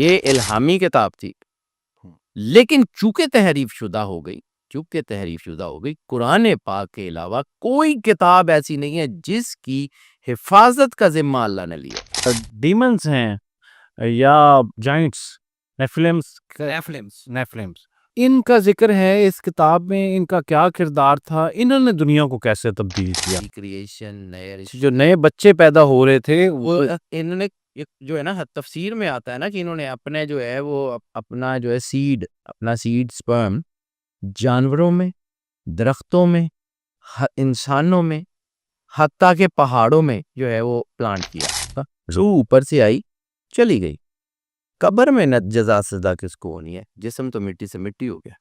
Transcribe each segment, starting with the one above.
یہ الہامی کتاب تھی، لیکن چونکہ تحریف شدہ ہو گئی، قرآن پاک کے علاوہ کوئی کتاب ایسی نہیں ہے جس کی حفاظت کا ذمہ اللہ نے لیا۔ ڈیمنز ہیں یا جائنٹس، نیفلمز، ان کا ذکر ہے اس کتاب میں، ان کا کیا کردار تھا، انہوں نے دنیا کو کیسے تبدیل کیا؟ کریشن، جو نئے بچے پیدا ہو رہے تھے وہ انہوں نے جو ہے نا تفسیر میں آتا ہے نا کہ انہوں نے اپنے جو ہے وہ اپنا جو ہے اپنا سیڈ سپرم جانوروں میں، درختوں میں، انسانوں میں، حتیٰ کہ پہاڑوں میں جو ہے وہ پلانٹ کیا، روح اوپر سے آئی چلی گئی۔ قبر میں نہ جزا سزا کس کو ہونی ہے، جسم تو مٹی سے مٹی ہو گیا،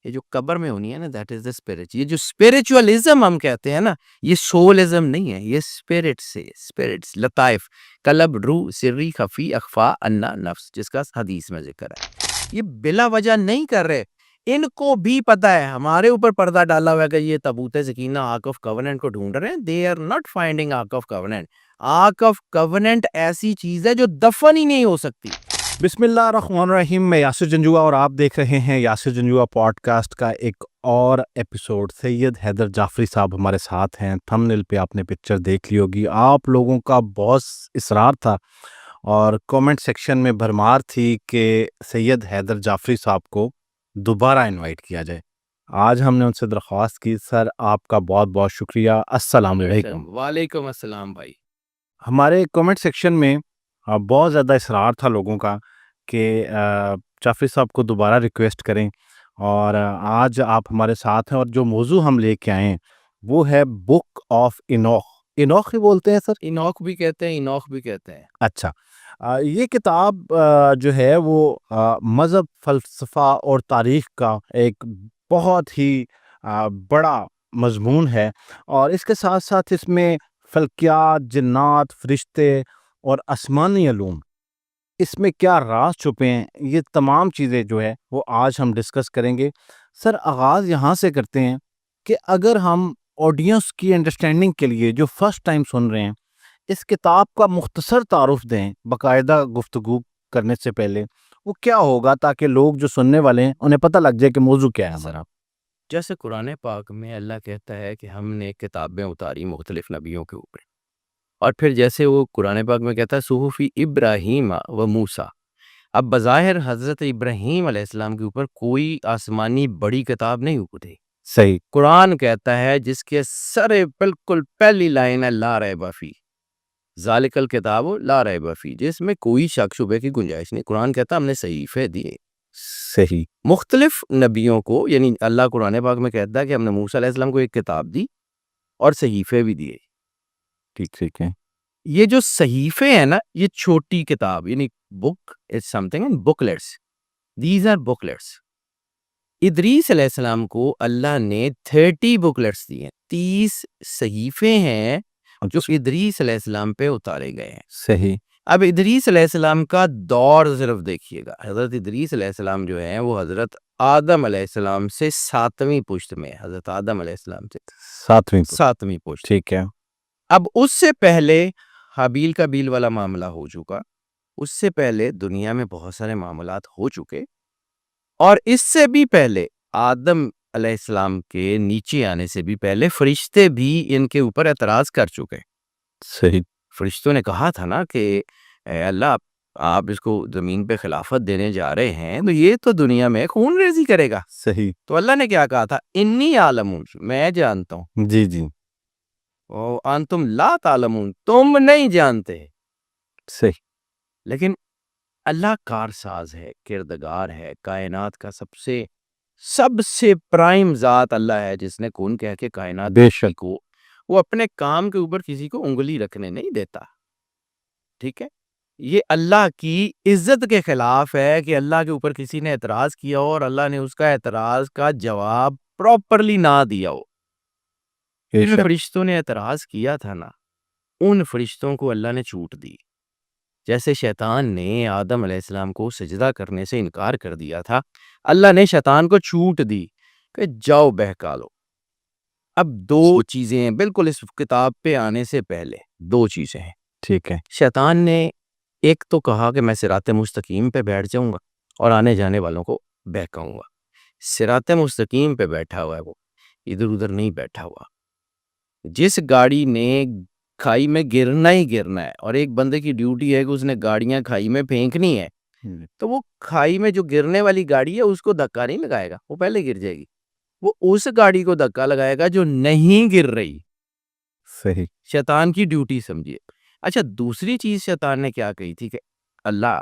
یہ جو قبر میں ہونی ہے نا دیٹ از دا اسپرٹ۔ یہ جو اسپرچوالزم ہم کہتے ہیں نا، یہ سولزم نہیں ہے، یہ اسپرٹس لطائف، قلب، روح، سری، خفی، اخفا، انا، نفس، جس کا حدیث میں ذکر ہے۔ یہ بلا وجہ نہیں کر رہے، ان کو بھی پتا ہے، ہمارے اوپر پردہ ڈالا ہوا ہے کہ یہ تابوت سکینہ آرک آف کووننٹ کو ڈھونڈ رہے ہیں۔ They are not finding ark of covenant. Ark of covenant ایسی چیز ہے جو دفن ہی نہیں ہو سکتی۔ بسم اللہ الرحمن الرحیم، میں یاسر جنجوعہ اور آپ دیکھ رہے ہیں یاسر جنجوعہ پوڈ کاسٹ کا ایک اور ایپیسوڈ۔ سید حیدر جعفری صاحب ہمارے ساتھ ہیں، تھمبنیل پہ آپ نے پکچر دیکھ لی ہوگی۔ آپ لوگوں کا بہت اصرار تھا اور کومنٹ سیکشن میں بھرمار تھی کہ سید حیدر جعفری صاحب کو دوبارہ انوائٹ کیا جائے۔ آج ہم نے ان سے درخواست کی، سر آپ کا بہت بہت شکریہ، السلام علیکم۔ وعلیکم السلام بھائی۔ ہمارے کومنٹ سیکشن میں بہت زیادہ اصرار تھا لوگوں کا کہ جعفری صاحب کو دوبارہ ریکویسٹ کریں، اور آج آپ ہمارے ساتھ ہیں، اور جو موضوع ہم لے کے آئے ہیں وہ ہے بک آف انوخ۔ انوخ ہی بولتے ہیں سر؟ انوخ بھی کہتے ہیں، انوخ بھی کہتے ہیں۔ اچھا، یہ کتاب جو ہے وہ مذہب، فلسفہ اور تاریخ کا ایک بہت ہی بڑا مضمون ہے، اور اس کے ساتھ ساتھ اس میں فلکیات، جنات، فرشتے اور آسمانی علوم، اس میں کیا راز چھپے ہیں، یہ تمام چیزیں جو ہے وہ آج ہم ڈسکس کریں گے۔ سر آغاز یہاں سے کرتے ہیں کہ اگر ہم آڈینس کی انڈرسٹینڈنگ کے لیے جو فرسٹ ٹائم سن رہے ہیں، اس کتاب کا مختصر تعارف دیں باقاعدہ گفتگو کرنے سے پہلے، وہ کیا ہوگا تاکہ لوگ جو سننے والے ہیں انہیں پتہ لگ جائے کہ موضوع کیا ہے ہمارا۔ جیسے قرآن پاک میں اللہ کہتا ہے کہ ہم نے کتابیں اتاری مختلف نبیوں کے اوپر، اور پھر جیسے وہ قرآن پاک میں کہتا ہے صحف ابراہیم و موسیٰ، اب بظاہر حضرت ابراہیم علیہ السلام کے اوپر کوئی آسمانی بڑی کتاب نہیں اتری۔ صحیح۔ قرآن کہتا ہے جس کے سر بالکل پہلی لائن ہے لا ریب فیہ، ذالک الکتاب لا ریب فیہ، جس میں کوئی شک شبے کی گنجائش نہیں۔ قرآن کہتا ہے ہم نے صحیفے دیے صحیح۔ مختلف نبیوں کو، یعنی اللہ قرآن پاک میں کہتا ہے کہ ہم نے موسیٰ علیہ السلام کو ایک کتاب دی اور صحیفے بھی دیے۔ ٹھیک ہے۔ یہ جو صحیفے ہیں نا، یہ چھوٹی کتاب، یعنی book is something in booklets, these are booklets. ادریس علیہ السلام کو اللہ نے 30 بکلیٹس دی ہیں، 30 صحیفے ہیں جو ادریس علیہ السلام پہ اتارے گئے ہیں۔ صحیح۔ اب ادریس علیہ السلام کا دور صرف دیکھیے گا، حضرت ادریس علیہ السلام جو ہیں وہ حضرت آدم علیہ السلام سے 7ویں پشت میں، حضرت آدم علیہ السلام سے 7ویں پشت۔ ٹھیک ہے۔ اب اس سے پہلے حابیل قابیل والا معاملہ ہو چکا، اس سے پہلے دنیا میں بہت سارے معاملات ہو چکے، اور اس سے بھی پہلے آدم علیہ السلام کے نیچے آنے سے بھی پہلے فرشتے بھی ان کے اوپر اعتراض کر چکے۔ صحیح۔ فرشتوں نے کہا تھا نا کہ اے اللہ، آپ اس کو زمین پہ خلافت دینے جا رہے ہیں تو یہ تو دنیا میں خون ریزی کرے گا۔ صحیح۔ تو اللہ نے کیا کہا تھا؟ انی عالمون، میں جانتا ہوں، جی جی۔ انتم لا تعلمون، تم نہیں جانتے۔ صحیح۔ لیکن اللہ کارساز ہے، کردگار ہے، کائنات کا سب سے پرائم ذات اللہ ہے، جس نے کون کہہ کے کائنات بے شک۔ کو، وہ اپنے کام کے اوپر کسی کو انگلی رکھنے نہیں دیتا۔ ٹھیک ہے، یہ اللہ کی عزت کے خلاف ہے کہ اللہ کے اوپر کسی نے اعتراض کیا ہو اور اللہ نے اس کا اعتراض کا جواب پراپرلی نہ دیا ہو۔ جن فرشتوں نے اعتراض کیا تھا نا، ان فرشتوں کو اللہ نے چھوٹ دی۔ جیسے شیطان نے آدم علیہ السلام کو سجدہ کرنے سے انکار کر دیا تھا، اللہ نے شیطان کو چھوٹ دی کہ جاؤ بہکا لو۔ اب 2 چیزیں ہیں بالکل اس کتاب پہ آنے سے پہلے، 2 چیزیں ہیں۔ ٹھیک ہے۔ شیطان نے ایک تو کہا کہ میں صراط مستقیم پہ بیٹھ جاؤں گا اور آنے جانے والوں کو بہکاؤں گا. صراط مستقیم پہ بیٹھا ہوا ہے وہ, ادھر ادھر نہیں بیٹھا ہوا. جس گاڑی نے کھائی میں گرنا ہی گرنا ہے اور ایک بندے کی ڈیوٹی ہے کہ اس نے گاڑیاں کھائی میں پھینکنی ہے, تو وہ کھائی میں جو گرنے والی گاڑی ہے اس کو دھکا نہیں لگائے گا, وہ پہلے گر جائے گی. وہ اس گاڑی کو دھکا لگائے گا جو نہیں گر رہی. صحیح. شیطان کی ڈیوٹی سمجھیے. اچھا, دوسری چیز شیطان نے کیا کہی تھی کہ اللہ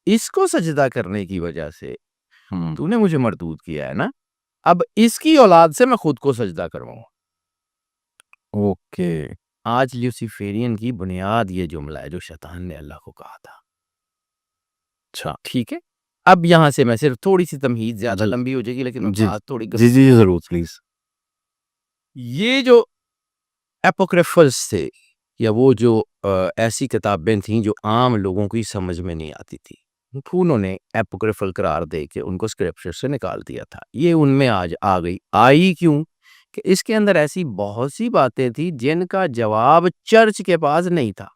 اس کو سجدہ کرنے کی وجہ سے تو نے مجھے مردود کیا ہے نا, اب اس کی اولاد سے میں خود کو سجدہ کرواؤں. اوکے. آج لیوسیفیرین کی بنیاد یہ جملہ ہے جو شیطان نے اللہ کو کہا تھا. اچھا, ٹھیک ہے, اب یہاں سے میں صرف تھوڑی سی تمہید, زیادہ لمبی ہو جائے گی لیکن جی بات تھوڑی جی جی ضرور پلیز. یہ جو اپوکریفلس تھے یا وہ جو ایسی کتابیں تھیں جو عام لوگوں کی سمجھ میں نہیں آتی تھی, انہوں نے اپوکریفل قرار دے کے ان کو اسکرپچر سے نکال دیا تھا. یہ ان میں آج آئی کیوں کہ اس کے اندر ایسی بہت سی باتیں تھیں جن کا جواب چرچ کے پاس نہیں تھا.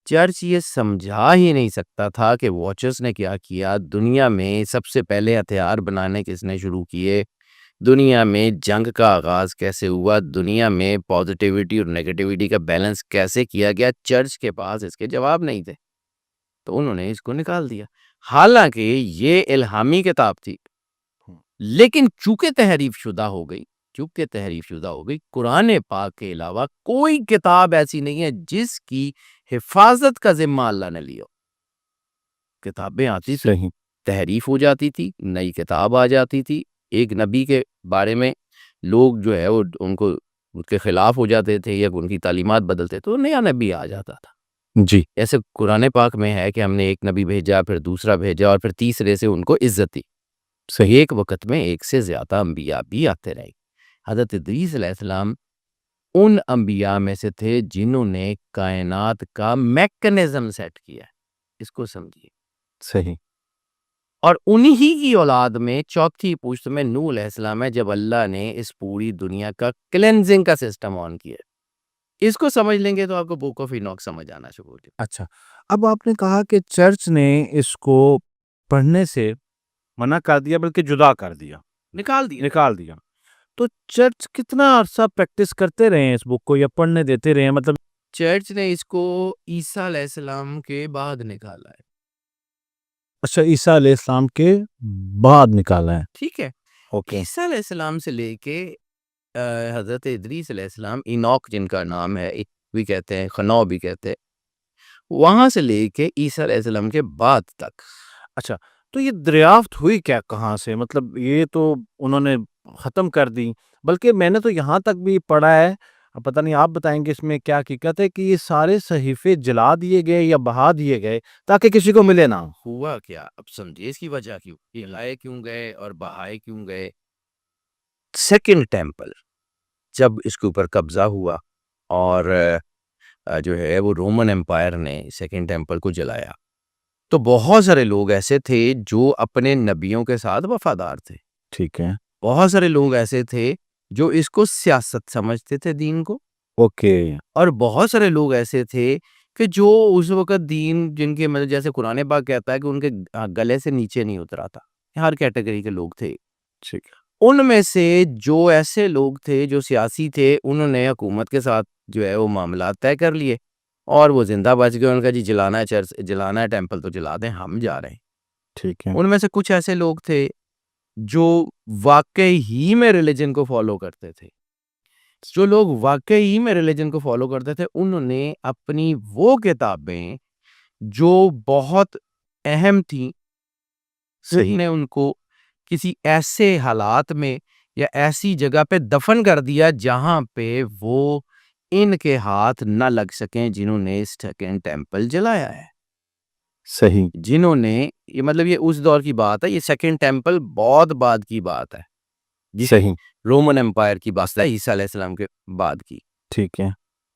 چرچ یہ سمجھا ہی نہیں سکتا تھا کہ واچرز نے کیا کیا, دنیا میں سب سے پہلے ہتھیار بنانے کس نے شروع کیے, دنیا میں جنگ کا آغاز کیسے ہوا, دنیا میں پازیٹیوٹی اور نیگیٹیوٹی کا بیلنس کیسے کیا گیا. چرچ کے پاس اس کے جواب نہیں تھے, تو انہوں نے اس کو نکال دیا. حالانکہ یہ الہامی کتاب تھی, لیکن چونکہ تحریف شدہ ہو گئی, قرآن پاک کے علاوہ کوئی کتاب ایسی نہیں ہے جس کی حفاظت کا ذمہ اللہ نے لیا. کتابیں آتی تھی, صحیح. تحریف ہو جاتی تھی, نئی کتاب آ جاتی تھی, ایک نبی کے بارے میں لوگ جو ہے وہ ان کو اس کے خلاف ہو جاتے تھے یا ان کی تعلیمات بدلتے تو نیا نبی آ جاتا تھا. جی. ایسے قرآن پاک میں ہے کہ ہم نے ایک نبی بھیجا, پھر دوسرا بھیجا, اور پھر تیسرے سے ان کو عزت دی. صحیح. ایک وقت میں ایک سے زیادہ انبیاء بھی آتے رہے. حضرت ادریس علیہ السلام ان انبیاء میں سے تھے جنہوں نے کائنات کا میکنزم سیٹ کیا. اس کو سمجھیے. صحیح. اور انہی کی اولاد میں چوتھی پشت میں نوح علیہ السلام ہے, جب اللہ نے اس پوری دنیا کا کلینزنگ کا سسٹم آن کیا. اس کو سمجھ لیں گے تو آپ کو بک آف اینوک سمجھ آنا شروع ہو جائے. اچھا, اب آپ نے کہا کہ چرچ نے اس کو پڑھنے سے منع کر دیا, بلکہ جدا کر دیا, نکال دیا. تو چرچ کتنا عرصہ پریکٹس کرتے رہے ہیں اس بک کو یا پڑھنے دیتے رہے ہیں؟ مطلب چرچ نے اس کو عیسیٰ علیہ السلام کے بعد نکالا ہے. اچھا, عیسیٰ علیہ السلام کے بعد نکالا ہے. ٹھیک ہے. اوکے. عیسیٰ علیہ السلام سے لے کے حضرت ادریس علیہ السلام, اینوک جن کا نام ہے بھی کہتے ہیں, خنو بھی کہتے ہیں, وہاں سے لے کے عیسیٰ علیہ السلام کے بعد تک. اچھا, تو یہ دریافت ہوئی کیا کہاں سے؟ مطلب یہ تو انہوں نے ختم کر دی, بلکہ میں نے تو یہاں تک بھی پڑھا ہے, پتہ نہیں آپ بتائیں گے اس میں کیا حقیقت ہے, کہ یہ سارے صحیفے جلا دیے گئے یا بہا دیے گئے تاکہ کسی کو ملے نہ. ہوا کیا اب سمجھیے اس کی وجہ کیوں, یہ لائے کیوں گئے اور بہائے کیوں گئے. سیکنڈ ٹیمپل جب اس کے اوپر قبضہ ہوا اور جو ہے وہ رومن امپائر نے سیکنڈ ٹیمپل کو جلایا, تو بہت سارے لوگ ایسے تھے جو اپنے نبیوں کے ساتھ وفادار تھے. ٹھیک ہے. بہت سارے لوگ ایسے تھے جو اس کو سیاست سمجھتے تھے, دین کو. اوکے. اور بہت سارے لوگ ایسے تھے کہ جو اس وقت دین جن کے مطلب جیسے قرآن پاک کہتا ہے کہ ان کے گلے سے نیچے نہیں اترا تھا. ہر کیٹیگری کے لوگ تھے. ٹھیک ہے. ان میں سے جو ایسے لوگ تھے جو سیاسی تھے, انہوں نے حکومت کے ساتھ جو ہے وہ معاملات طے کر لیے اور وہ زندہ بچ گئے. ان کا جی جلانا ہے چرچ, جلانا ہے ٹیمپل تو جلا دیں, ہم جا رہے ہیں. ٹھیک ہے. ان میں سے کچھ ایسے لوگ تھے جو واقعی ہی میں ریلیجن کو فالو کرتے تھے. جو لوگ واقعی میں ریلیجن کو فالو کرتے تھے, انہوں نے اپنی وہ کتابیں جو بہت اہم تھیں, صحیح. نے ان کو کسی ایسے حالات میں یا ایسی جگہ پہ دفن کر دیا جہاں پہ وہ ان کے ہاتھ نہ لگ سکیں جنہوں نے سیکنڈ ٹیمپل جلایا ہے. صحیح. جنہوں نے یہ مطلب یہ اس دور کی بات ہے, یہ سیکنڈ ٹیمپل بہت بعد کی بات ہے, صحیح. رومن امپائر کی بات ہے, عیسیٰ علیہ السلام کے بعد کی. ٹھیک ہے.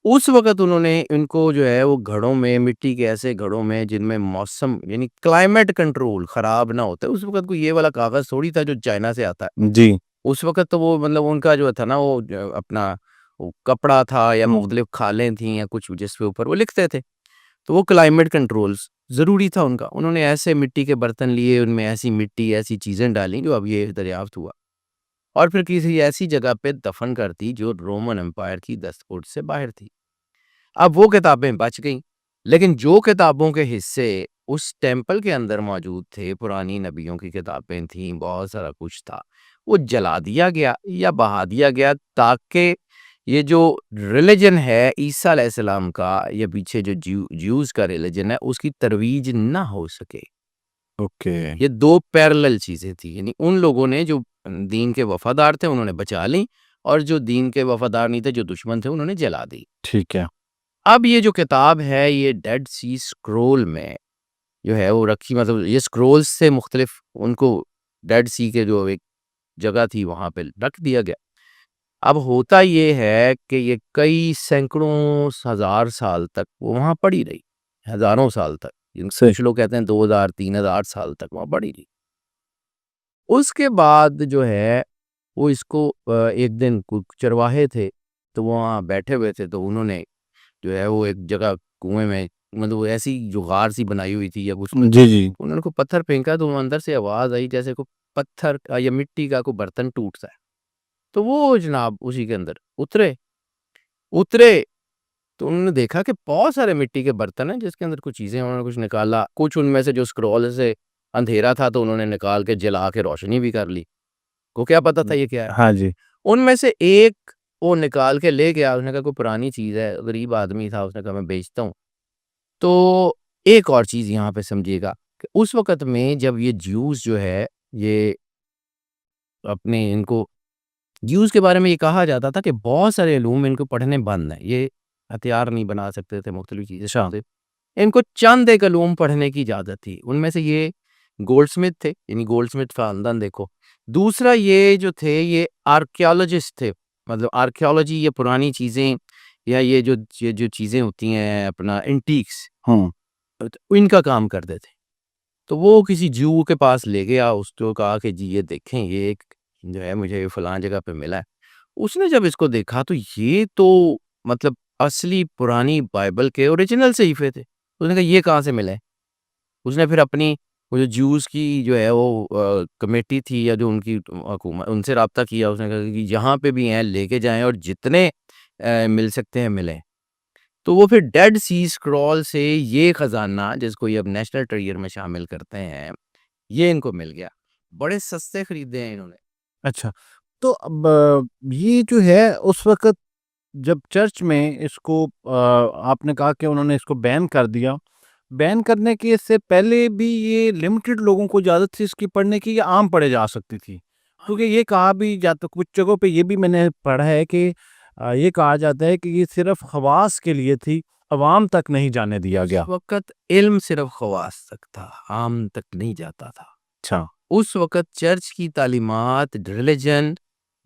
اس وقت انہوں نے ان کو جو ہے وہ گھڑوں میں, مٹی کے ایسے گھڑوں میں جن میں موسم یعنی کلائمیٹ کنٹرول خراب نہ ہوتا ہے. اس وقت کوئی یہ والا کاغذ تھوڑی تھا جو چائنا سے آتا ہے. جی. اس وقت تو وہ مطلب ان کا جو تھا نا وہ اپنا کپڑا تھا یا مختلف کھالیں تھیں یا کچھ جس پہ اوپر وہ لکھتے تھے. تو وہ کلائمیٹ کنٹرولز ضروری تھا ان کا. انہوں نے ایسے مٹی کے برتن لیے, ان میں ایسی مٹی ایسی چیزیں ڈالیں جو اب یہ دریافت ہوا, اور پھر کسی ایسی جگہ پہ دفن کر دی جو رومن امپائر کی دستخط سے باہر تھی. اب وہ کتابیں بچ گئیں, لیکن جو کتابوں کے حصے اس ٹیمپل کے اندر موجود تھے, پرانی نبیوں کی کتابیں تھیں, بہت سارا کچھ تھا, وہ جلا دیا گیا یا بہا دیا گیا تاکہ یہ جو ریلیجن ہے عیسیٰ علیہ السلام کا, یا پیچھے جو جیوز کا ریلیجن ہے, اس کی ترویج نہ ہو سکے. اوکے. یہ دو پیرلل چیزیں تھیں. یعنی ان لوگوں نے جو دین کے وفادار تھے انہوں نے بچا لی, اور جو دین کے وفادار نہیں تھے, جو دشمن تھے, انہوں نے جلا دی. ٹھیک ہے. اب یہ جو کتاب ہے یہ ڈیڈ سی اسکرول میں جو ہے وہ رکھی, مطلب یہ اسکرولز سے مختلف ان کو ڈیڈ سی کے جو ایک جگہ تھی وہاں پہ رکھ دیا گیا. اب ہوتا یہ ہے کہ یہ کئی سینکڑوں ہزار سال تک وہ وہاں پڑی رہی, ہزاروں سال تک, کچھ لوگ کہتے ہیں 2000-3000 سال تک وہاں پڑی رہی. اس کے بعد جو ہے وہ اس کو ایک دن چرواہے تھے تو وہاں بیٹھے ہوئے تھے, تو انہوں نے جو ہے وہ ایک جگہ کنویں میں, مطلب ایسی جو غار سی بنائی ہوئی تھی یا کچھ, جی. انہوں نے کو پتھر پھینکا تو اندر سے آواز آئی جیسے کوئی پتھر کا یا مٹی کا کوئی برتن ٹوٹتا ہے. تو وہ جناب اسی کے اندر اترے تو انہوں نے دیکھا کہ بہت سارے مٹی کے برتن ہیں جس کے اندر کچھ چیزیں, انہوں نے کچھ نکالا, کچھ ان میں سے جو اسکرول سے اندھیرا تھا تو انہوں نے نکال کے جلا کے روشنی بھی کر لی, کو کیا پتا تھا یہ کیا ہے. ہاں جی. ان میں سے ایک وہ نکال کے لے گیا, اس نے کہا کوئی پرانی چیز ہے, غریب آدمی تھا, اس نے کہا میں بیچتا ہوں. تو ایک اور چیز یہاں پہ سمجھیے گا کہ اس وقت میں جب یہ جیوز جو ہے یہ اپنے ان کو جیوز کے بارے میں یہ کہا جاتا تھا کہ بہت سارے علوم ان کو پڑھنے بند ہیں, یہ ہتھیار نہیں بنا سکتے تھے, مختلف چیزیں, ان کو چند ایک علوم پڑھنے کی اجازت تھی. ان میں سے یہ گولڈ سمتھ تھے, یعنی گولڈ سمتھ خاندان دیکھو. دوسرا یہ جو تھے یہ آرکیالوجسٹ تھے, مطلب آرکیالوجی, یہ پرانی چیزیں یا یہ جو چیزیں ہوتی ہیں اپنا اینٹیکس, ان کا کام کرتے تھے. تو وہ کسی جیو کے پاس لے گیا, اس کو کہا کہ جی یہ دیکھیں, یہ ایک جو ہے مجھے فلاں جگہ پہ ملا ہے. اس نے جب اس کو دیکھا تو یہ تو مطلب اصلی پرانی بائبل کے اوریجنل صحیفے تھے. اس نے کہا یہ کہاں سے ملے. اس نے پھر اپنی وہ جو جیوز کی جو ہے وہ کمیٹی تھی یا جو ان کی حکومت, ان سے رابطہ کیا. اس نے کہا کہ جہاں پہ بھی ہیں لے کے جائیں اور جتنے مل سکتے ہیں ملیں. تو وہ پھر ڈیڈ سی اسکرول سے یہ خزانہ جس کو یہ اب نیشنل ٹریجر میں شامل کرتے ہیں, یہ ان کو مل گیا. بڑے سستے خریدے ہیں انہوں نے. اچھا, تو اب یہ جو ہے اس وقت جب چرچ میں اس کو آپ نے کہا کہ انہوں نے اس کو بین کر دیا, بین کرنے کے سے پہلے بھی یہ لمیٹڈ لوگوں کو اجازت تھی اس کی پڑھنے کی, یا عام پڑھے جا سکتی تھی؟ کیونکہ یہ کہا بھی جاتا, کچھ جگہوں پہ یہ بھی میں نے پڑھا ہے کہ یہ کہا جاتا ہے کہ یہ صرف خواص کے لیے تھی, عوام تک نہیں جانے دیا گیا. اس وقت علم صرف خواص تک تھا, عام تک نہیں جاتا تھا. اچھا. اس وقت چرچ کی تعلیمات, ریلیجن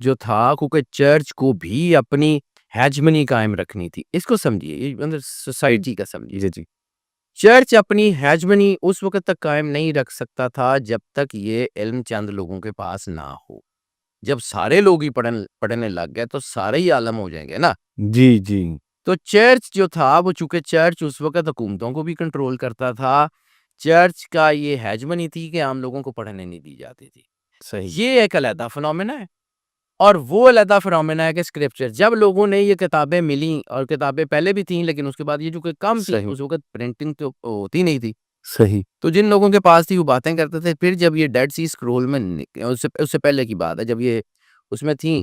جو تھا, کیونکہ چرچ کو بھی اپنی ہیجمنی قائم رکھنی تھی. اس کو سمجھیے, یہ سوسائٹی کا سمجھیے. جی. چرچ اپنی ہیجمنی اس وقت تک قائم نہیں رکھ سکتا تھا جب تک یہ علم چند لوگوں کے پاس نہ ہو. جب سارے لوگ ہی پڑھنے لگ گئے تو سارے ہی عالم ہو جائیں گے نا. جی. تو چرچ جو تھا وہ, چونکہ چرچ اس وقت حکومتوں کو بھی کنٹرول کرتا تھا, چرچ کا یہ ہیجمنی تھی کہ عام لوگوں کو پڑھنے نہیں دی جاتی تھی. صحیح. یہ ایک علیحدہ فنومینا ہے. اور وہ علیحدہ فنومینا ہے کہ اسکرپچر, جب لوگوں نے یہ کتابیں ملیں, اور کتابیں پہلے بھی تھیں لیکن اس کے بعد یہ جو کہ کم تھی, اس وقت پرنٹنگ تو ہوتی نہیں تھی. صحیح. تو جن لوگوں کے پاس تھی وہ باتیں کرتے تھے. پھر جب یہ ڈیڈ سی اسکرول میں, اس سے پہلے کی بات ہے, جب یہ اس میں تھیں,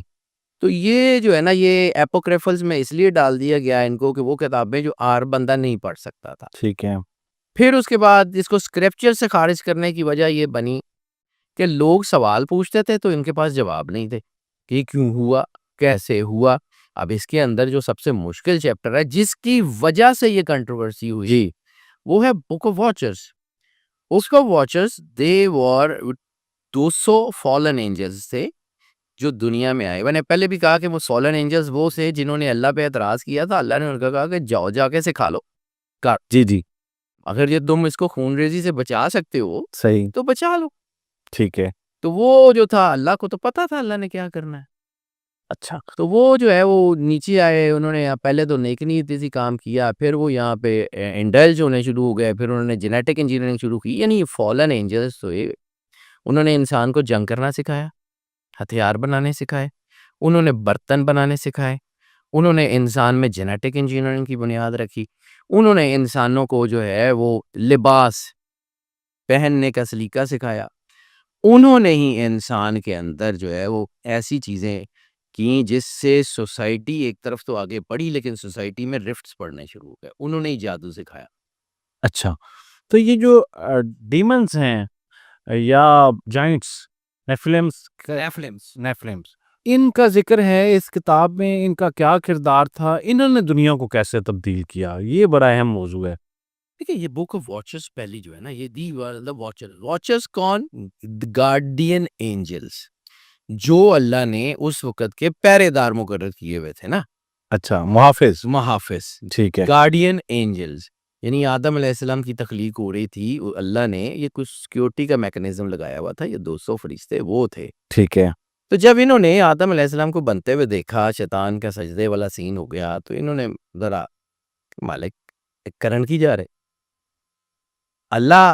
تو یہ جو ہے نا یہ اپوکریفلز میں اس لیے ڈال دیا گیا ان کو کہ وہ کتابیں جو آر بندہ نہیں پڑھ سکتا تھا. ٹھیک ہے. پھر اس کے بعد اس کو اسکرپچر سے خارج کرنے کی وجہ یہ بنی کہ لوگ سوال پوچھتے تھے تو ان کے پاس جواب نہیں تھے کہ کیوں ہوا, کیسے ہوا. اب اس کے اندر جو سب سے مشکل چیپٹر ہے جس کی وجہ سے یہ کنٹروورسی ہوئی, وہ ہے بک آف واچرز. اس کا watchers they were 200 fallen angels تھے جو دنیا میں آئے. میں نے پہلے بھی کہا کہ وہ فالن اینجلز وہ تھے جنہوں نے اللہ پہ اعتراض کیا تھا. اللہ نے ان کو کہا کہ جاؤ جا کے سکھا لو. جی. اگر یہ تم اس کو خون ریزی سے بچا سکتے ہو صحیح. تو بچا لو. ٹھیک ہے. تو وہ جو تھا اللہ کو تو پتا تھا اللہ نے کیا کرنا ہے. اچھا تو وہ جو ہے وہ نیچے آئے، انہوں نے پہلے تو نیک نیتی سے کام کیا، پھر وہ یہاں پہ انڈلج ہونے شروع ہو گئے، پھر انہوں نے جینیٹک انجینئرنگ شروع کی. یعنی فالن اینجلس تو یہ انہوں نے انسان کو جنگ کرنا سکھایا، ہتھیار بنانے سکھائے، انہوں نے برتن بنانے سکھائے، انہوں نے انسان میں جینیٹک انجینئرنگ کی بنیاد رکھی، انہوں نے انسانوں کو جو ہے وہ لباس پہننے کا سلیقہ سکھایا، انہوں نے ہی انسان کے اندر جو ہے وہ ایسی چیزیں کی جس سے سوسائٹی ایک طرف تو آگے بڑھی، لیکن سوسائٹی میں رفٹس پڑنے شروع ہو گئے. انہوں نے ہی جادو سکھایا. اچھا تو یہ جو ڈیمنز ہیں یا جائنٹس، نیفلمس نیفلمس، ان کا ذکر ہے اس کتاب میں، ان کا کیا کردار تھا، انہوں نے دنیا کو کیسے تبدیل کیا، یہ بڑا اہم موضوع ہے. دیکھیں یہ بک آف واچرز پہلی جو ہے نا، یہ دی واچرز کون؟ گارڈین اینجلز، جو اللہ نے اس وقت کے پہرے دار مقرر کیے ہوئے تھے نا، اچھا محافظ، محافظ، ٹھیک ہے، گارڈین اینجلز. یعنی آدم علیہ السلام کی تخلیق ہو رہی تھی، اللہ نے یہ کچھ سیکیورٹی کا میکنزم لگایا ہوا تھا، یہ 200 فرشتے وہ تھے. ٹھیک ہے، تو جب انہوں نے آدم علیہ السلام کو بنتے ہوئے دیکھا، شیطان کا سجدے والا سین ہو گیا، تو انہوں نے ذرا مالک کرن کی جا رہے. اللہ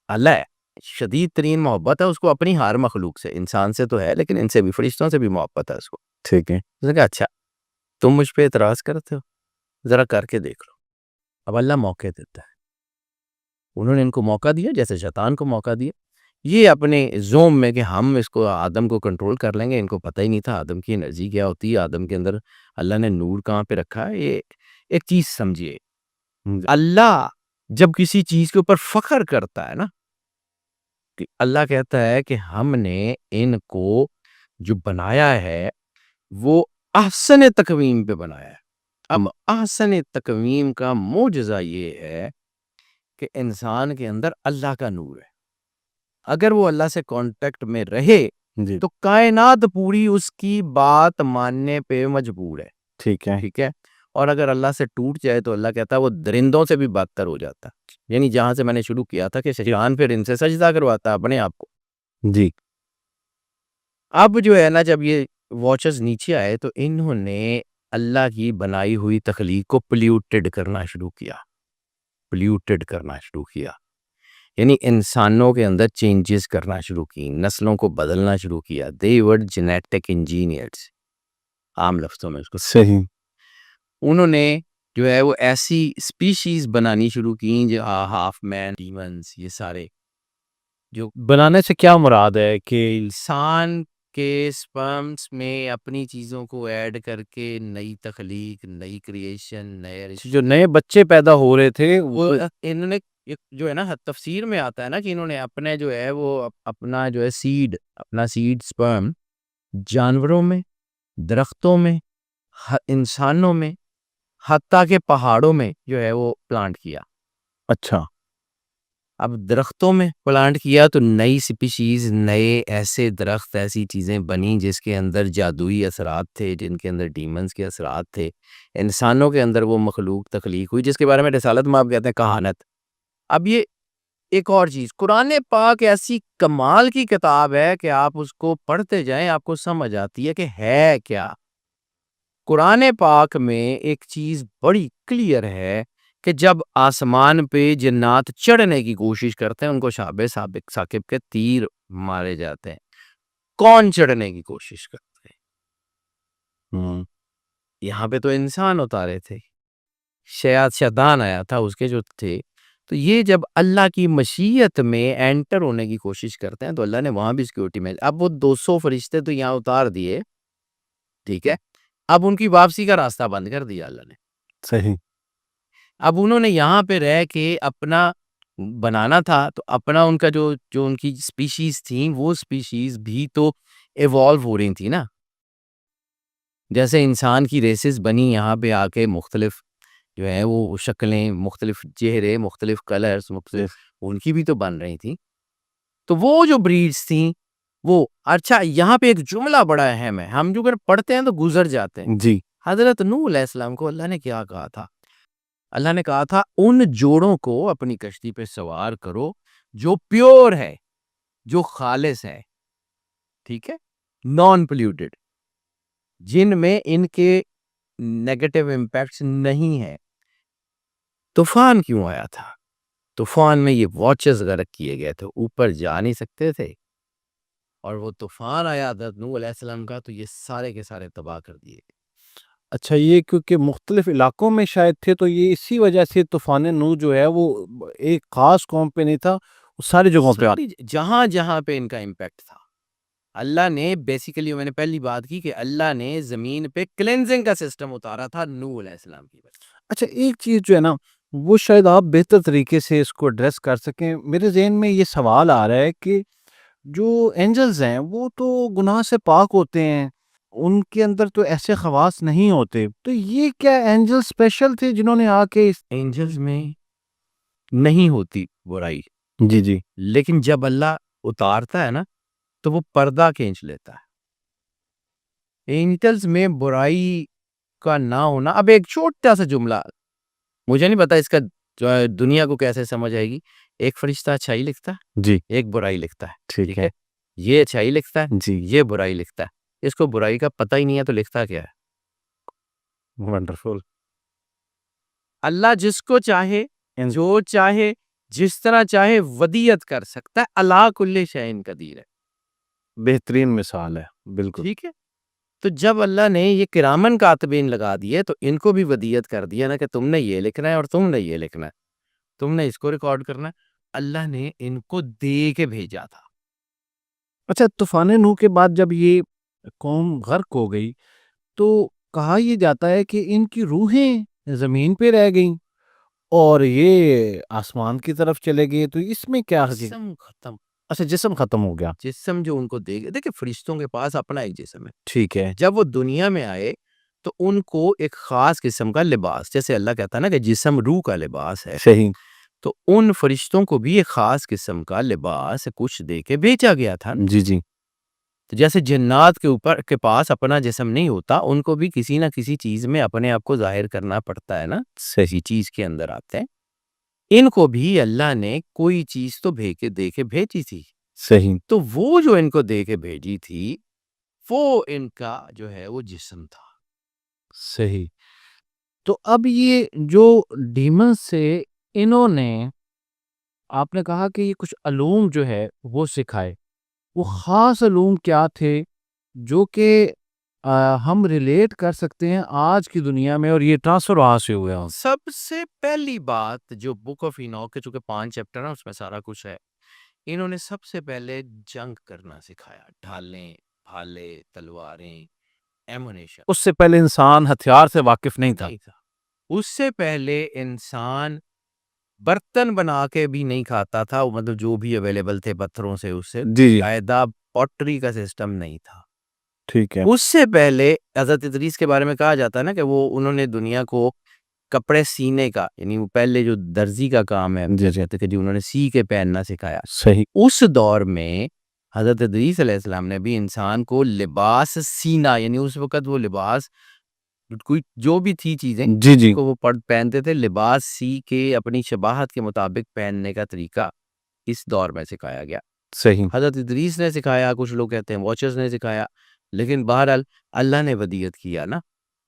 اللہ ہے، شدید ترین محبت ہے اس کو اپنی ہر مخلوق سے، انسان سے تو ہے لیکن ان سے بھی، فرشتوں سے بھی محبت ہے اس کو. ٹھیک ہے، اس نے کہا اچھا تم مجھ پہ اعتراض کرتے ہو، ذرا کر کے دیکھ لو. اب اللہ موقع دیتا ہے، انہوں نے ان کو موقع دیا جیسے شیطان کو موقع دیا. یہ اپنے زوم میں کہ ہم اس کو آدم کو کنٹرول کر لیں گے، ان کو پتہ ہی نہیں تھا آدم کی انرجی کیا ہوتی ہے، آدم کے اندر اللہ نے نور کہاں پہ رکھا ہے. یہ ایک چیز سمجھیے، اللہ جب کسی چیز کے اوپر فخر کرتا ہے نا، کہ اللہ کہتا ہے کہ ہم نے ان کو جو بنایا ہے وہ احسن تقویم پہ بنایا ہے. اب احسن تقویم کا معجزہ یہ ہے کہ انسان کے اندر اللہ کا نور ہے. اگر وہ اللہ سے کانٹیکٹ میں رہے جی، تو کائنات پوری اس کی بات ماننے پہ مجبور ہے. ٹھیک ہے، ٹھیک ہے. اور اگر اللہ سے ٹوٹ جائے تو اللہ کہتا ہے وہ درندوں سے بھی بدتر ہو جاتا. یعنی جہاں سے میں نے شروع کیا تھا کہ شیطان پھر ان سے سجدہ کرواتا اپنے آپ کو. جی، اب جو ہے نا، جب یہ واچرز نیچے آئے تو انہوں نے اللہ کی بنائی ہوئی تخلیق کو پلیوٹڈ کرنا شروع کیا، پلیوٹڈ کرنا شروع کیا. یعنی انسانوں کے اندر چینجز کرنا شروع کی، نسلوں کو بدلنا شروع کیا. دے ور جینیٹک انجینئرز، عام لفظوں میں اس کو. صحیح. انہوں نے جو ہے وہ ایسی اسپیشیز بنانی شروع کی جو ہاف مین، ڈیمنز، یہ سارے جو بنانے سے کیا مراد ہے کہ انسان کے سپرمز میں اپنی چیزوں کو ایڈ کر کے نئی تخلیق، نئی کریشن، نئے جو نئے بچے پیدا ہو رہے تھے وہ انہوں نے جو ہے نا تفسیر میں آتا ہے نا کہ انہوں نے اپنے جو ہے وہ اپنا جو ہے سیڈ، اپنا سیڈ سپرم جانوروں میں، درختوں میں، انسانوں میں، حتیٰ کہ پہاڑوں میں جو ہے وہ پلانٹ کیا. اچھا، اب درختوں میں پلانٹ کیا تو نئی سپیشیز، نئے ایسے درخت، ایسی چیزیں بنی جس کے اندر جادوئی اثرات تھے، جن کے اندر ڈیمنز کے اثرات تھے. انسانوں کے اندر وہ مخلوق تخلیق ہوئی جس کے بارے میں رسالت مآب کہتے ہیں کہانت. اب یہ ایک اور چیز، قرآن پاک ایسی کمال کی کتاب ہے کہ آپ اس کو پڑھتے جائیں آپ کو سمجھ آتی ہے کہ ہے کیا. قرآن پاک میں ایک چیز بڑی کلیئر ہے کہ جب آسمان پہ جنات چڑھنے کی کوشش کرتے ہیں ان کو شہاب ثاقب کے تیر مارے جاتے ہیں. کون چڑھنے کی کوشش کرتے ہیں؟ یہاں پہ تو انسان اتارے تھے، شیطان آیا تھا اس کے جو تھے. تو یہ جب اللہ کی مشیت میں انٹر ہونے کی کوشش کرتے ہیں تو اللہ نے وہاں بھی سیکیورٹی میں. اب وہ 200 فرشتے تو یہاں اتار دیے، ٹھیک ہے، اب ان کی واپسی کا راستہ بند کر دیا اللہ نے. صحیح. اب انہوں نے یہاں پہ رہ کے اپنا بنانا تھا تو اپنا ان کا جو ان کی سپیشیز تھیں وہ سپیشیز بھی تو ایوالو ہو رہی تھی نا. جیسے انسان کی ریسز بنی یہاں پہ آ کے، مختلف جو ہے وہ شکلیں، مختلف چہرے، مختلف کلرز، مختلف ان کی بھی تو بن رہی تھیں. تو وہ جو بریڈز تھیں وہ، اچھا یہاں پہ ایک جملہ بڑا اہم ہے، ہم جو پڑھتے ہیں تو گزر جاتے ہیں. جی، حضرت نوح علیہ السلام کو اللہ نے کیا کہا تھا؟ اللہ نے کہا تھا ان جوڑوں کو اپنی کشتی پہ سوار کرو جو پیور ہے، جو خالص ہے، ٹھیک ہے، نان پلیوٹڈ. جن میں ان کے نیگیٹو امپیکٹس نہیں ہیں. طوفان کیوں آیا تھا؟ طوفان میں یہ واچز غرق کیے گئے تھے، اوپر جا نہیں سکتے تھے، اور وہ طوفان آیا حضرت نوح علیہ السلام کا تو یہ سارے کے سارے تباہ کر دیے گئے. اچھا، یہ کیونکہ مختلف علاقوں میں شاید تھے تو یہ اسی وجہ سے طوفان نوح جو ہے وہ ایک خاص قوم پہ نہیں تھا، وہ ساری جگہوں پہ ساری جہاں جہاں پہ ان کا امپیکٹ تھا، اللہ نے بیسیکلی، میں نے پہلی بات کی کہ اللہ نے زمین پہ کلینزنگ کا سسٹم اتارا تھا نوح علیہ السلام کی وجہ سے. اچھا، ایک چیز جو ہے نا وہ شاید آپ بہتر طریقے سے اس کو ایڈریس کر سکیں. میرے ذہن میں یہ سوال آ رہا ہے کہ جو اینجلز ہیں وہ تو گناہ سے پاک ہوتے ہیں، ان کے اندر تو ایسے خواص نہیں ہوتے، تو یہ کیا اینجل اسپیشل تھے جنہوں نے آ کے اینجلز میں نہیں ہوتی برائی، جی جی لیکن جب اللہ اتارتا ہے نا تو وہ پردہ کھینچ لیتا ہے. اینجلز میں برائی کا نہ ہونا، اب ایک چھوٹا سا جملہ، مجھے نہیں پتا اس کا جو ہے دنیا کو کیسے سمجھ آئے گی. ایک فرشتہ اچھائی لکھتا ہے، جی ایک برائی لکھتا ہے، ٹھیک ہے یہ اچھائی لکھتا ہے، جی یہ برائی لکھتا ہے. اس کو برائی کا پتہ ہی نہیں ہے تو لکھتا کیا ہے؟ ونڈرفل. اللہ جس کو چاہے، جو چاہے، جس طرح چاہے ودیت کر سکتا ہے. اللہ کل شیء قدیر ہے. بہترین مثال ہے، بالکل. ٹھیک ہے، تو جب اللہ نے یہ کرامن کاتبین لگا دیے تو ان کو بھی ودیت کر دیا نا کہ تم نے یہ لکھنا ہے اور تم نے یہ لکھنا ہے، تم نے اس کو ریکارڈ کرنا ہے. اللہ نے ان کو دے کے بھیجا تھا. اچھا، طوفان نوح کے بعد جب یہ قوم غرق ہو گئی تو کہا یہ جاتا ہے کہ ان کی روحیں زمین پہ رہ گئیں اور یہ آسمان کی طرف چلے گئے، تو اس میں کیا حقیقت؟ جسم ختم. اچھا، جسم ختم ہو گیا. جسم جو ان کو دے گئے، دیکھیں فرشتوں کے پاس اپنا ایک جسم ہے. ٹھیک ہے، جب وہ دنیا میں آئے تو ان کو ایک خاص قسم کا لباس، جیسے اللہ کہتا ہے نا کہ جسم روح کا لباس ہے، صحیح. تو ان فرشتوں کو بھی ایک خاص قسم کا لباس کچھ دے کے بھیجا گیا تھا. جی جی تو جیسے جنات کے پاس اپنا جسم نہیں ہوتا، ان کو بھی کسی نہ کسی چیز میں اپنے آپ کو ظاہر کرنا پڑتا ہے نا، صحیح چیز کے اندر آتے ہیں. ان کو بھی اللہ نے کوئی چیز تو دے کے بھیجی تھی. صحیح. تو وہ جو ان کو دے کے بھیجی تھی وہ ان کا جو ہے وہ جسم تھا. صحیح. تو اب یہ جو ڈیمنز سے انہوں نے، آپ نے کہا کہ یہ کچھ علوم جو ہے وہ سکھائے، وہ خاص علوم کیا تھے جو کہ ہم ریلیٹ کر سکتے ہیں آج کی دنیا میں، اور یہ ٹرانسفر وہاں سے ہوئے ہیں؟ سب سے پہلی بات جو بک آف اینوک کے چونکہ 5 چیپٹر ہیں اس میں سارا کچھ ہے، انہوں نے سب سے پہلے جنگ کرنا سکھایا. ڈھالیں، بھالے، تلواریں، ایمونیشن. اس سے پہلے انسان ہتھیار سے واقف نہیں تھا. نہیں تھا. اس سے پہلے انسان برتن بنا کے بھی نہیں کھاتا تھا، مطلب جو بھی اویلیبل تھے پتھروں سے، اس سے جی جی قاعدہ پوٹری کا سسٹم نہیں تھا. ٹھیک ہے. اس سے پہلے حضرت ادریس کے بارے میں کہا جاتا ہے نا کہ وہ انہوں نے دنیا کو کپڑے سینے کا، یعنی وہ پہلے جو درزی کا کام ہے کہتے کہ جو انہوں نے سی کے پہننا سکھایا. صحیح. اس دور میں حضرت ادریس علیہ السلام نے بھی انسان کو لباس سینا، یعنی اس وقت وہ لباس کوئی جو بھی تھی چیزیں جی جی کو وہ پہنتے تھے، لباس سی کے اپنی شباہت کے مطابق پہننے کا طریقہ اس دور میں سکھایا گیا. صحیح. حضرت ادریس نے سکھایا، کچھ لوگ کہتے ہیں واچرز نے سکھایا، لیکن بہرحال اللہ نے ودیت کیا نا.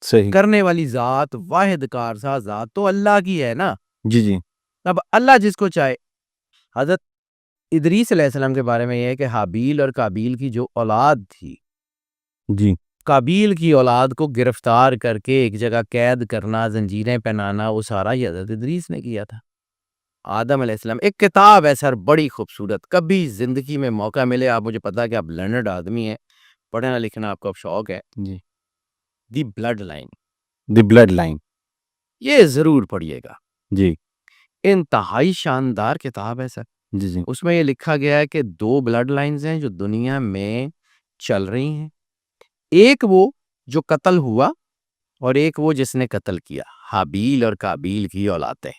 صحیح. کرنے والی ذات، واحد کارساز ذات تو اللہ کی ہے نا. جی جی اب اللہ جس کو چاہے. حضرت ادریس علیہ السلام کے بارے میں یہ ہے کہ حابیل اور قابیل کی جو اولاد تھی، جی قابیل کی اولاد کو گرفتار کر کے ایک جگہ قید کرنا، زنجیریں پہنانا، وہ سارا یہ حضرت ادریس نے کیا تھا. آدم علیہ السلام، ایک کتاب ہے سر بڑی خوبصورت، کبھی زندگی میں موقع ملے، آپ مجھے پتا کہ آپ لرنڈ آدمی ہیں، پڑھنا لکھنا آپ کو اب شوق ہے، جی دی بلڈ لائن، دی بلڈ لائن. یہ ضرور پڑھیے گا. جی انتہائی شاندار کتاب ہے سر. جی جی اس میں یہ لکھا گیا ہے کہ 2 بلڈ لائنز ہیں جو دنیا میں چل رہی ہیں، ایک وہ جو قتل ہوا اور ایک وہ جس نے قتل کیا، حابیل اور قابیل کی اولادیں.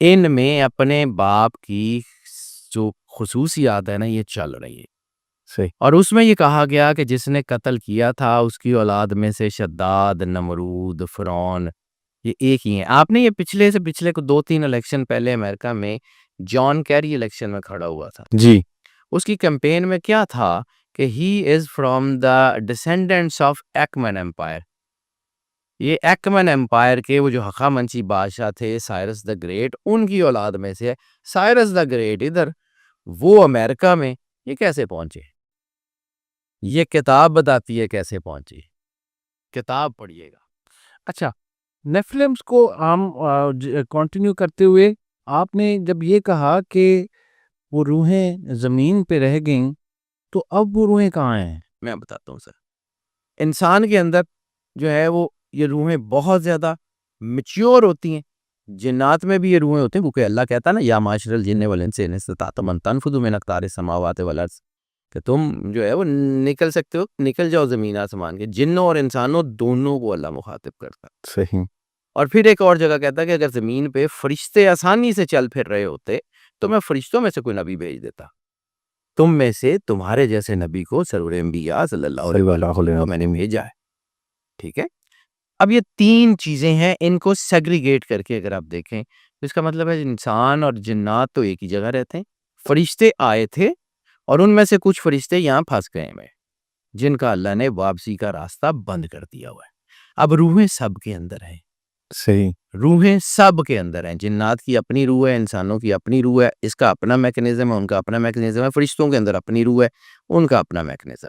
ان میں اپنے باپ کی جو خصوصیات ہے نا یہ چل رہی ہے. صحیح. اور اس میں یہ کہا گیا کہ جس نے قتل کیا تھا اس کی اولاد میں سے شداد، نمرود، فرعون یہ ایک ہی ہیں. آپ نے یہ پچھلے کو 2-3 الیکشن پہلے امریکہ میں جان کیری الیکشن میں کھڑا ہوا تھا. جی اس کی کیمپین میں کیا تھا کہ he is from the descendants of Ekman empire. یہ ایکمن امپائر کے وہ جو ہخامنشی بادشاہ تھے سائرس دا گریٹ، ان کی اولاد میں سے ہے. سائرس دا گریٹ ادھر، وہ امریکہ میں، یہ کیسے پہنچے؟ یہ کتاب بتاتی ہے کیسے پہنچے. کتاب پڑھیے گا. اچھا، نیفلمس کو ہم کنٹینیو کرتے ہوئے آپ نے جب یہ کہا کہ وہ روحیں زمین پہ رہ گئیں، تو اب وہ روحیں کہاں ہیں؟ میں بتاتا ہوں سر. انسان کے اندر جو ہے وہ یہ روحیں بہت زیادہ میچیور ہوتی ہیں. جنات میں بھی یہ روحیں ہوتی ہیں، کیونکہ اللہ کہتا ہے نا یا معاشر الجن والانس ان استطعتم ان تنفذوا من اقطار السماوات والارض، کہ تم جو ہے وہ نکل سکتے ہو، نکل جاؤ زمین آسمان کے. جنوں اور انسانوں دونوں کو اللہ مخاطب کرتا ہے. صحیح. اور پھر ایک اور جگہ کہتا ہے کہ اگر زمین پہ فرشتے آسانی سے چل پھر رہے ہوتے تو میں فرشتوں میں سے کوئی نبی بھیج دیتا. تم میں سے تمہارے جیسے نبی کو سرور انبیاء صلی اللہ علیہ وسلم میں نے بھیجا ہے. ٹھیک ہے. اب یہ تین چیزیں ہیں، ان کو سیگریگیٹ کر کے اگر آپ دیکھیں تو اس کا مطلب ہے انسان اور جنات تو ایک ہی جگہ رہتے ہیں. فرشتے آئے تھے اور ان میں سے کچھ فرشتے یہاں پھنس گئے ہیں جن کا اللہ نے واپسی کا راستہ بند کر دیا ہوا ہے. اب روحیں سب کے اندر ہیں. صحیح. روحیں سب کے اندر ہیں. جنات کی اپنی روح ہے، انسانوں کی اپنی روح ہے، اس کا اپنا میکنزم ہے، ان کا اپنا میکنزم ہے. فرشتوں کے اندر اپنی روح ہے، ان کا اپنا میکنزم.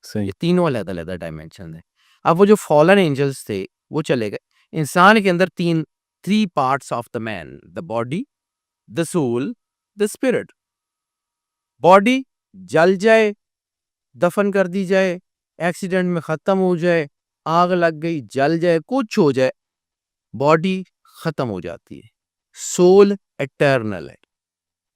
صحیح. یہ تینوں علیحدہ علیحدہ ڈائمینشن ہیں. اب وہ جو فالن اینجلز تھے وہ چلے گئے. انسان کے اندر three parts of the man: the body, the soul, the spirit. Body جل جائے، دفن کر دی جائے، ایکسیڈنٹ میں ختم ہو جائے، آگ لگ گئی، جل جائے، کچھ ہو جائے، باڈی ختم ہو جاتی ہے. سول ایٹرنل ہے.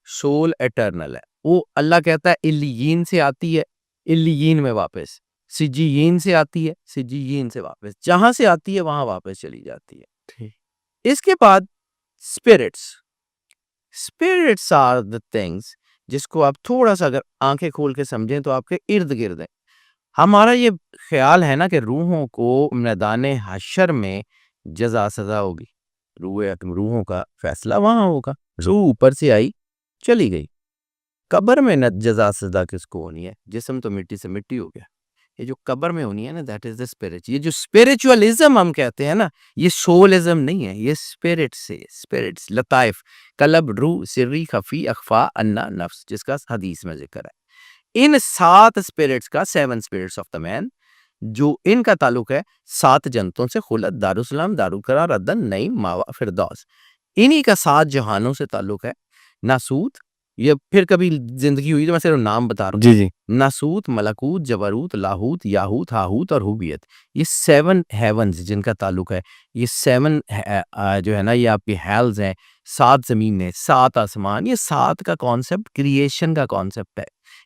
سول ایٹرنل ہے. وہ اللہ کہتا ہے الیین سے آتی ہے، الیین میں واپس. سجیین سے آتی ہے، سجیین سے واپس. جہاں سے آتی ہے وہاں واپس چلی جاتی ہے. اس کے بعد اسپرٹس آر دا تھنگس جس کو آپ تھوڑا سا اگر آنکھیں کھول کے سمجھیں تو آپ کے ارد گرد ہیں. ہمارا یہ خیال ہے نا کہ روحوں کو میدان حشر میں جزا سزا ہوگی. روحوں کا فیصلہ وہاں ہوگا. روح اوپر سے آئی چلی گئی. قبر میں نہ جزا سزا کس کو ہونی ہے؟ جسم تو مٹی سے مٹی ہو گیا. یہ جو قبر میں ہونی ہے نا، دیٹ از دا اسپرٹ. یہ جو اسپرچولیزم ہم کہتے ہیں نا، یہ سولزم نہیں ہے، یہ اسپرٹ سے. اسپرٹس، لطائف، قلب، روح، سری، خفی، اخفا، انا، نفس، جس کا حدیث میں ذکر ہے. ان 7 اسپرٹس کا 7 اسپرٹس آف دا مین، جو ان کا تعلق ہے 7 جنتوں سے: خلد، دارالسلام، دارالقرار، عدن، نعیم، ماوا، فردوس. انہی کا 7 جہانوں سے تعلق ہے. ناسوت، یہ پھر کبھی زندگی ہوئی تو میں صرف نام بتا رہا ہوں. جی جی. ناسوت، ملکوت، جبروت، لاہوت، یاہوت، ہاہوت اور ہوبیت. یہ 7 ہیونز جن کا تعلق ہے. یہ 7 جو ہے نا، یہ آپ کی ہیلز ہیں. 7 زمینیں، 7 آسمان. یہ 7 کا کانسیپٹ کریشن کا کانسیپٹ ہے.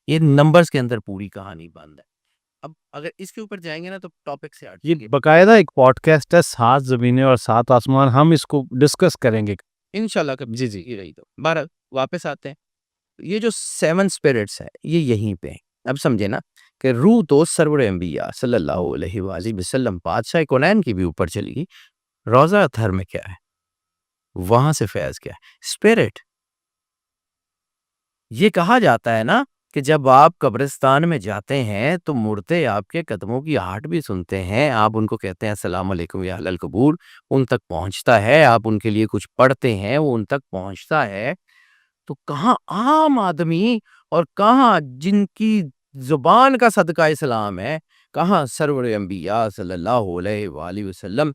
یہ نمبرز کے اندر پوری کہانی بند ہے. اب اگر اس کے اوپر جائیں گے نا تو ٹاپک سے ہٹ یہ باقاعدہ ایک پوڈ کاسٹ ہے، 7 زمینیں اور 7 آسمان. ہم اس کو ڈسکس کریں گے انشاءاللہ کبھی. جی یہ رہی. تو بہرحال واپس آتے ہیں. یہ جو 7 اسپرٹس ہے یہ یہیں پہ ہیں. اب سمجھے نا کہ روح تو سرور انبیاء صلی اللہ علیہ وآلہ وسلم بادشاہ کونین کی بھی اوپر چلی گئی. روضہ اطہر میں کیا ہے؟ وہاں سے فیض کیا ہے؟ اسپرٹ. یہ کہا جاتا ہے نا کہ جب آپ قبرستان میں جاتے ہیں تو مردے آپ کے قدموں کی آہٹ بھی سنتے ہیں. آپ ان کو کہتے ہیں السلام علیکم یا اہل القبور، ان تک پہنچتا ہے. آپ ان کے لیے کچھ پڑھتے ہیں، وہ ان تک پہنچتا ہے. تو کہاں عام آدمی اور کہاں جن کی زبان کا صدقہ اسلام ہے، کہاں سرور انبیاء صلی اللہ علیہ وآلہ وسلم،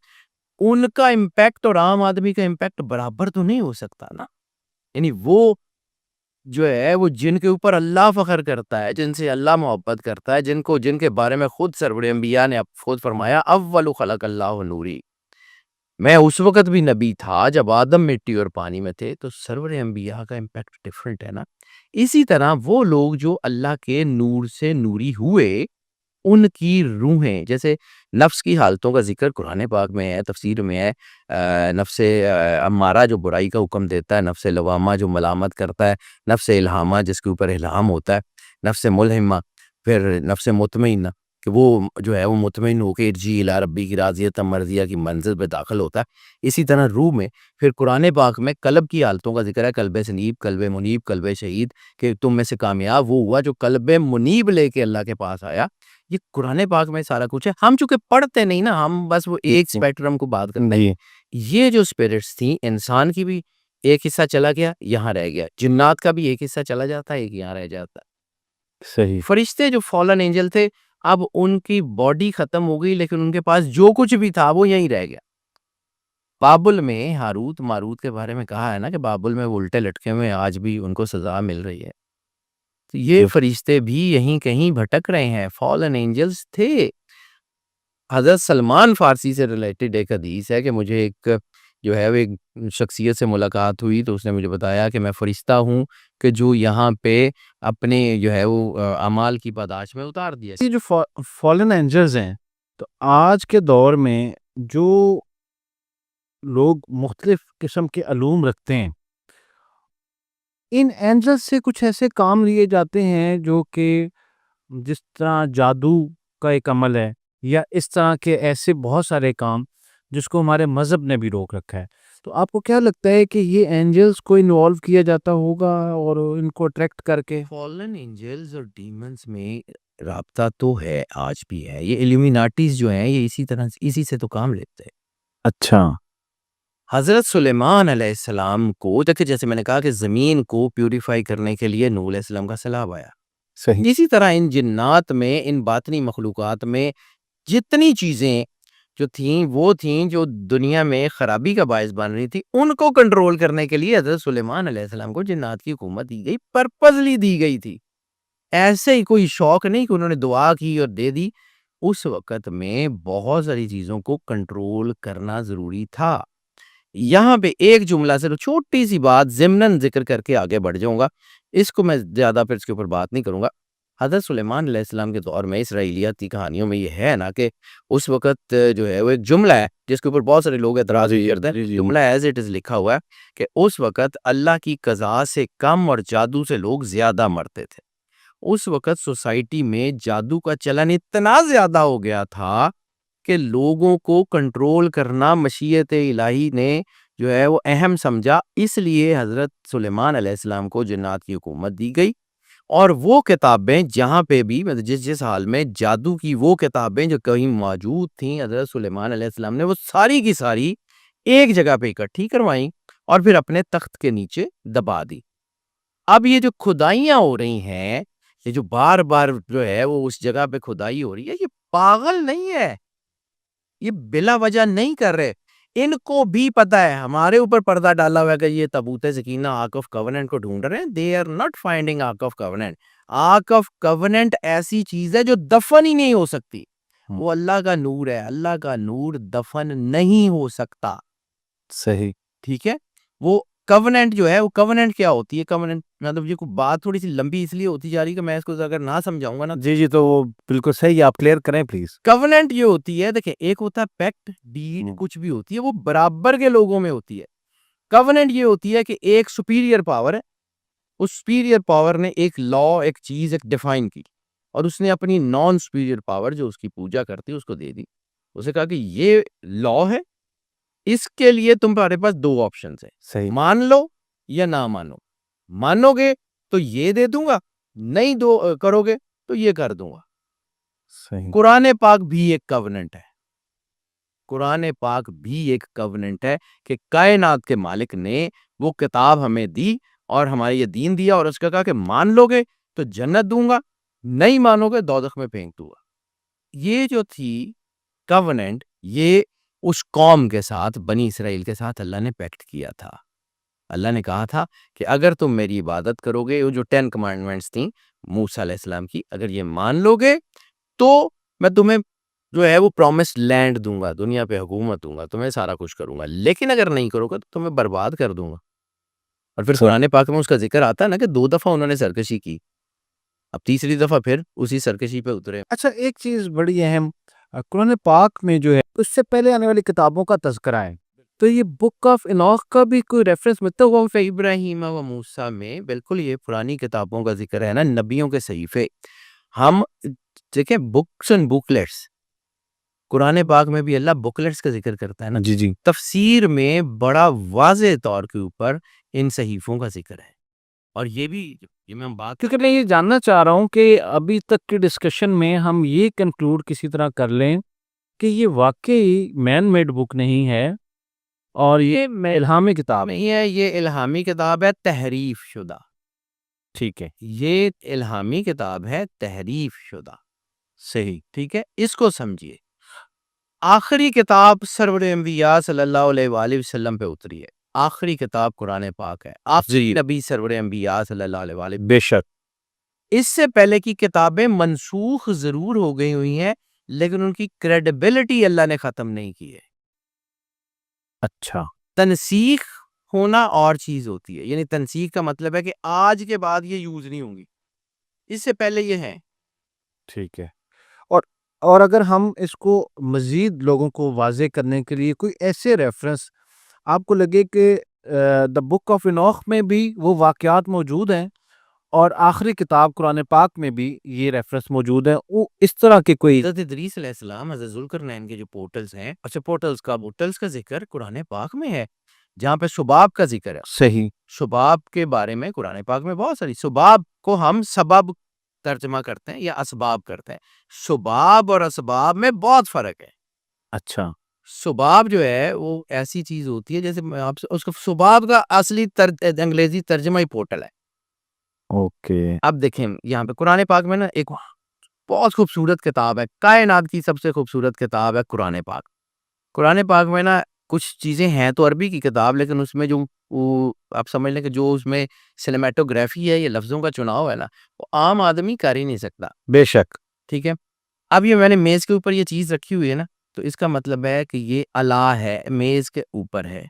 ان کا امپیکٹ اور عام آدمی کا امپیکٹ برابر تو نہیں ہو سکتا نا. یعنی وہ جو ہے وہ جن کے اوپر اللہ فخر کرتا ہے، جن سے اللہ محبت کرتا ہے، جن کے بارے میں خود سرور انبیاء نے خود فرمایا اول خلق اللہ نوری. میں اس وقت بھی نبی تھا جب آدم مٹی اور پانی میں تھے. تو سرور انبیاء کا امپیکٹ ڈیفرنٹ ہے نا. اسی طرح وہ لوگ جو اللہ کے نور سے نوری ہوئے، ان کی روحیں، جیسے نفس کی حالتوں کا ذکر قرآن پاک میں ہے، تفسیر میں ہے. نفس امارہ جو برائی کا حکم دیتا ہے، نفس لوامہ جو ملامت کرتا ہے، نفس الہامہ جس کے اوپر الہام ہوتا ہے، نفس ملہمہ، پھر نفس مطمئنہ. کہ وہ جو ہے وہ مطمئن ہو کے ارجی الی ربی کی راضیۃ مرضیہ کی منزل پہ داخل ہوتا ہے. اسی طرح روح میں پھر قرآن پاک میں قلب کی حالتوں کا ذکر ہے، قلب سنیب، قلب منیب، قلب شہید، کہ تم میں سے کامیاب وہ ہوا جو قلب منیب لے کے اللہ کے پاس آیا. یہ قرآن پاک میں سارا کچھ ہے. ہم چونکہ پڑھتے نہیں نا، ہم بس وہ ایک اسپیکٹرم کو بات کرتے ہیں. یہ جو اسپرٹس تھیں، انسان کی بھی ایک حصہ چلا گیا یہاں رہ گیا، جنات کا بھی ایک حصہ چلا جاتا ہے، ایک یہاں رہ جاتا ہے. صحیح. فرشتے جو فالن اینجل تھے، اب ان کی باڈی ختم ہو گئی لیکن ان کے پاس جو کچھ بھی تھا وہ یہیں رہ گیا. بابل میں ہاروت ماروت کے بارے میں کہا ہے نا کہ بابل میں وہ الٹے لٹکے ہوئے آج بھی ان کو سزا مل رہی ہے. تو یہ فرشتے بھی یہیں کہیں بھٹک رہے ہیں، فالن اینجلز تھے. حضرت سلمان فارسی سے ریلیٹڈ ایک حدیث ہے کہ مجھے ایک جو ہے وہ ایک شخصیت سے ملاقات ہوئی تو اس نے مجھے بتایا کہ میں فرشتہ ہوں کہ جو یہاں پہ اپنے جو ہے وہ اعمال کی پاداش میں اتار دیا. یہ جو فالن اینجلز ہیں، تو آج کے دور میں جو لوگ مختلف قسم کے علوم رکھتے ہیں، ان اینجلز سے کچھ ایسے کام لیے جاتے ہیں جو کہ جس طرح جادو کا ایک عمل ہے، یا اس طرح کے ایسے بہت سارے کام جس کو ہمارے مذہب نے بھی روک رکھا ہے. تو آپ کو کیا لگتا ہے کہ یہ اینجلز کو انوالو کیا جاتا ہوگا اور ان کو اٹریکٹ کر کے؟ فالن اینجلز اور ڈیمنز میں رابطہ تو ہے، آج بھی ہے. یہ ایلومیناٹیز جو ہیں یہ اسی سے تو کام لیتے ہیں. اچھا. حضرت سلیمان علیہ السلام کو دیکھیں، جیسے میں نے کہا کہ زمین کو پیوریفائی کرنے کے لیے نوح علیہ السلام کا سیلاب آیا. صحیح. اسی طرح ان جنات میں، ان باطنی مخلوقات میں جتنی چیزیں جو تھیں وہ تھیں جو دنیا میں خرابی کا باعث بن رہی تھی، ان کو کنٹرول کرنے کے لیے حضرت سلیمان علیہ السلام کو جنات کی حکومت دی گئی، پرپزلی دی گئی تھی. ایسے ہی کوئی شوق نہیں کہ انہوں نے دعا کی اور دے دی. اس وقت میں بہت ساری چیزوں کو کنٹرول کرنا ضروری تھا. یہاں پہ ایک جملہ سے چھوٹی سی بات ضمناً ذکر کر کے آگے بڑھ جاؤں گا، اس کو میں زیادہ پھر اس کے اوپر بات نہیں کروں گا. حضرت سلیمان علیہ السلام کے دور میں اسرائیلیاتی کہانیوں میں یہ ہے نا کہ اس وقت جو ہے وہ ایک جملہ ہے جس کے اوپر بہت سارے لوگ اعتراض بھی کرتے ہیں. جملہ ایز اٹ از لکھا ہوا ہے کہ اس وقت اللہ کی قضاء سے کم اور جادو سے لوگ زیادہ مرتے تھے. اس وقت سوسائٹی میں جادو کا چلن اتنا زیادہ ہو گیا تھا کہ لوگوں کو کنٹرول کرنا مشیت الہی نے جو ہے وہ اہم سمجھا. اس لیے حضرت سلیمان علیہ السلام کو جنات کی حکومت دی گئی، اور وہ کتابیں جہاں پہ بھی جس حال میں جادو کی وہ کتابیں جو کہیں موجود تھیں، حضرت سلیمان علیہ السلام نے وہ ساری کی ساری ایک جگہ پہ اکٹھی کروائیں اور پھر اپنے تخت کے نیچے دبا دی. اب یہ جو کھدائیاں ہو رہی ہیں، یہ جو بار بار جو ہے وہ اس جگہ پہ کھدائی ہو رہی ہے، یہ پاگل نہیں ہے، یہ بلا وجہ نہیں کر رہے. ان کو بھی پتا ہے، ہمارے اوپر پردہ ڈالا ہوا ہے کہ یہ تابوت سکینہ آرک آف کوننٹ کو ڈھونڈ رہے ہیں. They are not finding ark of covenant. Ark of covenant ایسی چیز ہے جو دفن ہی نہیں ہو سکتی. وہ اللہ کا نور ہے، اللہ کا نور دفن نہیں ہو سکتا. صحیح. ٹھیک ہے. وہ کوننٹ جو ہے، وہ کوننٹ کیا ہوتی ہے؟ کوننٹ مطلب یہ کوئی بات تھوڑی سی لمبی اس لیے ہوتی جا رہی کہ میں اس کو اگر نہ سمجھاؤں گا نا. جی تو وہ بالکل صحیح، آپ کلیئر کریں پلیز. کوننٹ یہ ہوتی ہے، دیکھیں ایک ہوتا ہے پیکٹ ڈیڈ، کچھ بھی ہوتی ہے وہ برابر کے لوگوں میں ہوتی ہے. کوننٹ یہ ہوتی ہے کہ ایک سپیریئر پاور ہے، اس سپیریئر پاور نے ایک لا، ایک چیز ایک ڈیفائن کی، اور اس نے اپنی نان سپیریئر پاور جو اس کی پوجا کرتی اس کو دے دی. اسے کہا کہ یہ لا ہے، اس کے لیے تمہارے پاس دو آپشنز ہیں. صحیح. مان لو یا نہ مانو. مانو گے تو یہ دے دوں گا، نہیں دو کرو گے تو یہ کر دوں گا. صحیح. قرآن پاک بھی ایک کوننٹ ہے. قرآن پاک بھی ایک کوننٹ ہے کہ کائنات کے مالک نے وہ کتاب ہمیں دی اور ہمارے یہ دین دیا، اور اس کا کہا کہ مان لو گے تو جنت دوں گا، نہیں مانو گے دوزخ میں پھینک دوں گا. یہ جو تھی کوننٹ، یہ اس قوم کے ساتھ، بنی اسرائیل کے ساتھ اللہ نے پیکٹ کیا تھا. اللہ نے کہا تھا کہ اگر تم میری عبادت کرو گے، وہ جو 10 کمانڈمنٹس تھیں موسیٰ علیہ السلام کی، اگر یہ مان لو گے تو میں تمہیں جو ہے وہ پرومس لینڈ دوں گا، دنیا پہ حکومت دوں گا، تمہیں سارا کچھ کروں گا. لیکن اگر نہیں کرو گے تو تمہیں برباد کر دوں گا. اور پھر قرآن پاک میں اس کا ذکر آتا ہے نا کہ 2 دفعہ انہوں نے سرکشی کی، اب تیسری دفعہ پھر اسی سرکشی پہ اترے. اچھا، ایک چیز بڑی اہم، قرآن پاک میں جو ہے اس سے پہلے آنے والی کتابوں کا تذکرہ ہے، تو یہ بک آف انوخ کا بھی کوئی ریفرنس ملتا ہوا؟ ابراہیم و موسیٰ میں بالکل یہ پرانی کتابوں کا ذکر ہے نا، نبیوں کے صحیفے. ہم دیکھیں بکس اینڈ بکلیٹس، قرآن پاک میں بھی اللہ بکلیٹس کا ذکر کرتا ہے نا، جی جی تفسیر میں بڑا واضح طور کے اوپر ان صحیفوں کا ذکر ہے. اور یہ بھی یہ میں بات کیونکہ میں یہ جاننا چاہ رہا ہوں کہ ابھی تک کی ڈسکشن میں ہم یہ کنکلوڈ کسی طرح کر لیں کہ یہ واقعی مین میڈ بک نہیں ہے اور یہ الہامی کتاب ہے. نہیں ہے، یہ الہامی کتاب ہے تحریف شدہ. ٹھیک ہے، یہ الہامی کتاب ہے تحریف شدہ. صحیح. ٹھیک ہے، اس کو سمجھیے. آخری کتاب سرور انبیاء صلی اللہ علیہ وآلہ وسلم پہ اتری ہے. آخری کتاب قرآن پاک ہے. آخری نبی سرور انبیاء صلی اللہ علیہ وآلہ. بے شک. اس سے پہلے کی کتابیں منسوخ ضرور ہو گئی ہوئی ہیں لیکن ان کی کریڈیبلٹی اللہ نے ختم نہیں کی ہے. اچھا، تنسیخ ہونا اور چیز ہوتی ہے، یعنی تنسیخ کا مطلب ہے کہ آج کے بعد یہ یوز نہیں ہوں گی، اس سے پہلے یہ ہے. ٹھیک ہے. اور اگر ہم اس کو مزید لوگوں کو واضح کرنے کے لیے کوئی ایسے ریفرنس آپ کو لگے کہ دا بک آف انوخ میں بھی وہ واقعات موجود ہیں اور آخری کتاب قرآن پاک میں بھی یہ ریفرنس موجود ہیں، وہ اس طرح کے کوئی. حضرت ادریس علیہ السلام، حضرت ذوالقرنین کے جو پورٹلز ہیں، اچھا پورٹلز کا ذکر قرآن پاک میں ہے جہاں پہ سباب کا ذکر ہے. صحیح. سباب کے بارے میں قرآن پاک میں بہت ساری، سباب کو ہم سبب ترجمہ کرتے ہیں یا اسباب کرتے ہیں. سباب اور اسباب میں بہت فرق ہے. اچھا، سباب جو ہے وہ ایسی چیز ہوتی ہے جیسے میں آپ سے اس کو سباب کا اصلی انگریزی ترجمہ ہی پورٹل ہے. اوکے. اب دیکھیں یہاں پہ قرآن پاک میں نا ایک بہت خوبصورت کتاب ہے، کائنات کی سب سے خوبصورت کتاب ہے قرآن پاک. قرآن پاک میں نا کچھ چیزیں ہیں تو عربی کی کتاب، لیکن اس میں جو آپ سمجھ لیں کہ جو اس میں سینیمیٹوگرافی ہے یا لفظوں کا چناؤ ہے نا، وہ عام آدمی کر ہی نہیں سکتا. بے شک. ٹھیک ہے، اب یہ میں نے میز کے اوپر یہ چیز رکھی ہوئی ہے نا، تو اس کا مطلب ہے کہ یہ اللہ ہے، میز کے اوپر ہے.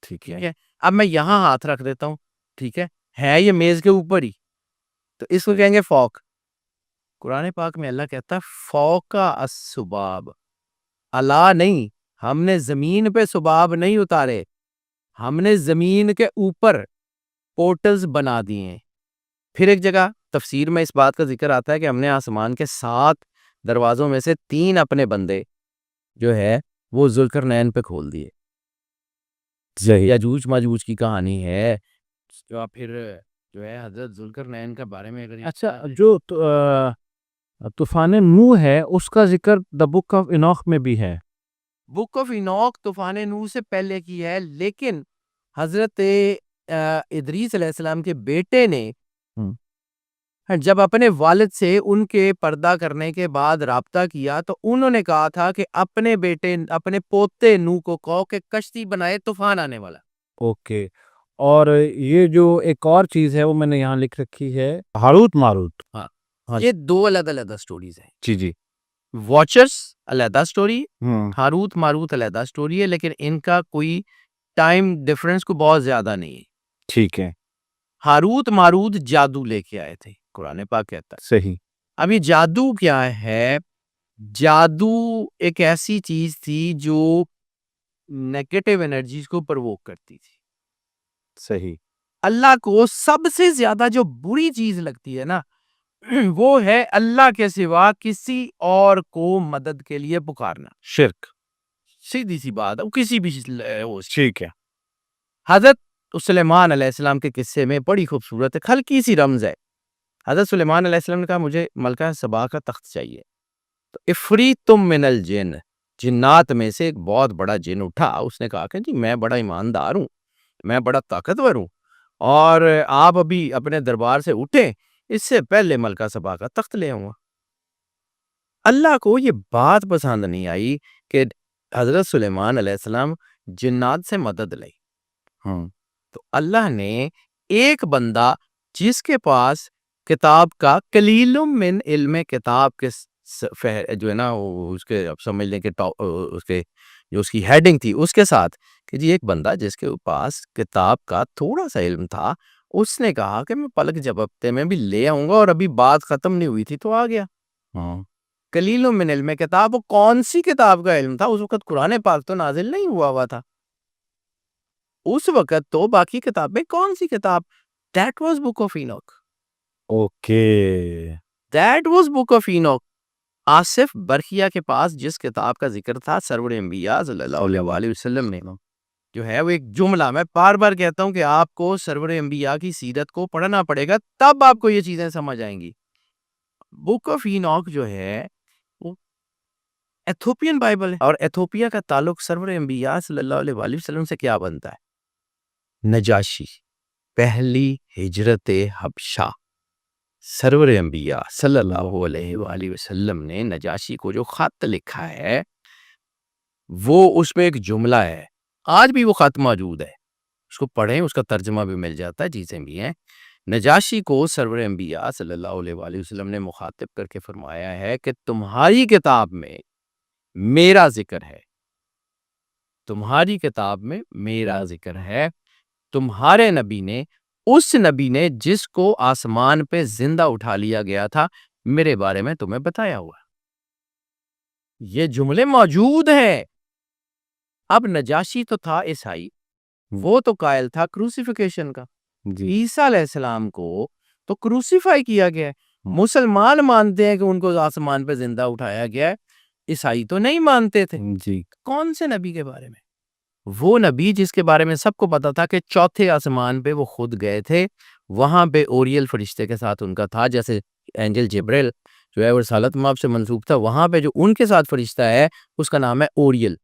ٹھیک ٹھیک ہے، اب میں یہاں ہاتھ رکھ دیتا ہوں، ٹھیک ہے یہ میز کے اوپر ہی، تو اس کو کہیں گے فوق. قرآن پاک میں اللہ کہتا ہے فوق السباب، اللہ نہیں، ہم نے زمین پہ سباب نہیں اتارے، ہم نے زمین کے اوپر پورٹلز بنا دیے ہیں. پھر ایک جگہ تفسیر میں اس بات کا ذکر آتا ہے کہ ہم نے آسمان کے 7 دروازوں میں سے 3 اپنے بندے جو ہے وہ ذوالقرنین پہ کھول دیے. یاجوج ماجوج کی کہانی ہے جو آپ پھر جو ہے حضرت ذوالقرنین کے بارے میں. اچھا، جو طوفان نوح ہے اس کا ذکر دا بک آف انوخ میں بھی ہے. بک آف انوخ طوفان نوح سے پہلے کی ہے، لیکن حضرت ادریس علیہ السلام کے بیٹے نے جب اپنے والد سے ان کے پردہ کرنے کے بعد رابطہ کیا تو انہوں نے کہا تھا کہ اپنے بیٹے اپنے پوتے نوح کو کہو کہ کشتی بنائے، طوفان آنے والا. اوکے. اور یہ جو ایک اور چیز ہے وہ میں نے یہاں لکھ رکھی ہے، ہاروت ماروت. ہاں، یہ 2 علیحدہ سٹوریز ہیں. جی جی. واچرز علیحدہ سٹوری، ہاروت ماروت علیحدہ سٹوری ہے، لیکن ان کا کوئی ٹائم ڈیفرنس کو بہت زیادہ نہیں ہے. ٹھیک ہے. ہاروت ماروت جادو لے کے آئے تھے، قرآن پاک کہتا ہے. صحیح. اب یہ جادو کیا ہے؟ جادو ایک ایسی چیز تھی جو نیگیٹو انرجیز کو پرووک کرتی تھی. صحیح. اللہ کو سب سے زیادہ جو بری چیز لگتی ہے نا، وہ ہے اللہ کے سوا کسی اور کو مدد کے لیے پکارنا. شرک. سیدھی سی بات ہے، وہ کسی بھی ٹھیک ہے. حضرت سلیمان علیہ السلام کے قصے میں بڑی خوبصورت ہے، ہلکی سی رمز ہے. حضرت سلیمان علیہ السلام نے کہا مجھے ملکہ سبا کا تخت چاہیے. تو افریتم من الجن، جنات میں سے ایک بہت بڑا جن اٹھا، اس نے کہا کہ جی میں بڑا ایماندار ہوں، میں بڑا طاقتور ہوں، اور آپ ابھی اپنے دربار سے اٹھیں، اس سے پہلے ملکہ سبا کا تخت لے آؤں گا. اللہ کو یہ بات پسند نہیں آئی کہ حضرت سلیمان علیہ السلام جنات سے مدد لے. تو اللہ نے ایک بندہ جس کے پاس کتاب کا قلیل من علم کتاب کے جو ہے نا اس کے اب سمجھ لیں کہ اس کے جو اس کی ہیڈنگ تھی اس کے ساتھ کہ جی ایک بندہ جس کے پاس کتاب کا تھوڑا سا علم تھا، اس نے کہا کہ میں پلک جھپکتے میں بھی لے آؤں گا، اور ابھی بات ختم نہیں ہوئی تھی تو آ گیا. قلیل من علم کتاب، وہ کون سی کتاب کا علم تھا؟ اس وقت قرآن پاک تو نازل نہیں ہوا تھا، اس وقت تو باقی کتابیں. کون سی کتاب؟ That was Book of Enoch. Okay. That was Book of Enoch. آصف برخیا کے پاس جس کتاب کا ذکر تھا سرور انبیاء صلی اللہ علیہ وسلم نے جو ہے وہ ایک جملہ، میں بار بار کہتا ہوں کہ آپ کو سرور انبیاء کی سیرت کو پڑھنا پڑے گا، تب آپ کو یہ چیزیں سمجھ آئیں گی۔ بک آف اینوک جو ہے وہ ایتھوپین بائبل ہے، اور ایتھوپیا کا تعلق سرور انبیاء صلی اللہ علیہ وسلم سے کیا بنتا ہے؟ نجاشی، پہلی ہجرت حبشہ، سرور انبیاء صلی اللہ علیہ وآلہ وسلم نے نجاشی کو جو خط لکھا ہے وہ اس میں ایک جملہ ہے، آج بھی وہ خط موجود ہے، اس کو پڑھیں، اس کا ترجمہ بھی مل جاتا ہے، چیزیں بھی ہیں۔ نجاشی کو سرور انبیاء صلی اللہ علیہ وآلہ وسلم نے مخاطب کر کے فرمایا ہے کہ تمہاری کتاب میں میرا ذکر ہے، تمہاری کتاب میں میرا ذکر ہے، تمہارے نبی نے، اس نبی نے جس کو آسمان پہ زندہ اٹھا لیا گیا تھا، میرے بارے میں تمہیں بتایا ہوا۔ یہ جملے موجود ہیں۔ اب نجاشی تو تھا عیسائی، وہ تو قائل تھا کروسیفیکیشن کا، عیسیٰ علیہ السلام کو تو کروسیفائی کیا گیا ہے۔ مسلمان مانتے ہیں کہ ان کو آسمان پہ زندہ اٹھایا گیا ہے، عیسائی تو نہیں مانتے تھے۔ کون سے نبی کے بارے میں؟ وہ نبی جس کے بارے میں سب کو پتا تھا کہ چوتھے آسمان پہ وہ خود گئے تھے، وہاں پہ اوریل فرشتے کے ساتھ ان کا تھا، جیسے اینجل جبریل جو ہے وہ رسالت مآب سے منسوب تھا، وہاں پہ جو ان کے ساتھ فرشتہ ہے اس کا نام ہے اوریل۔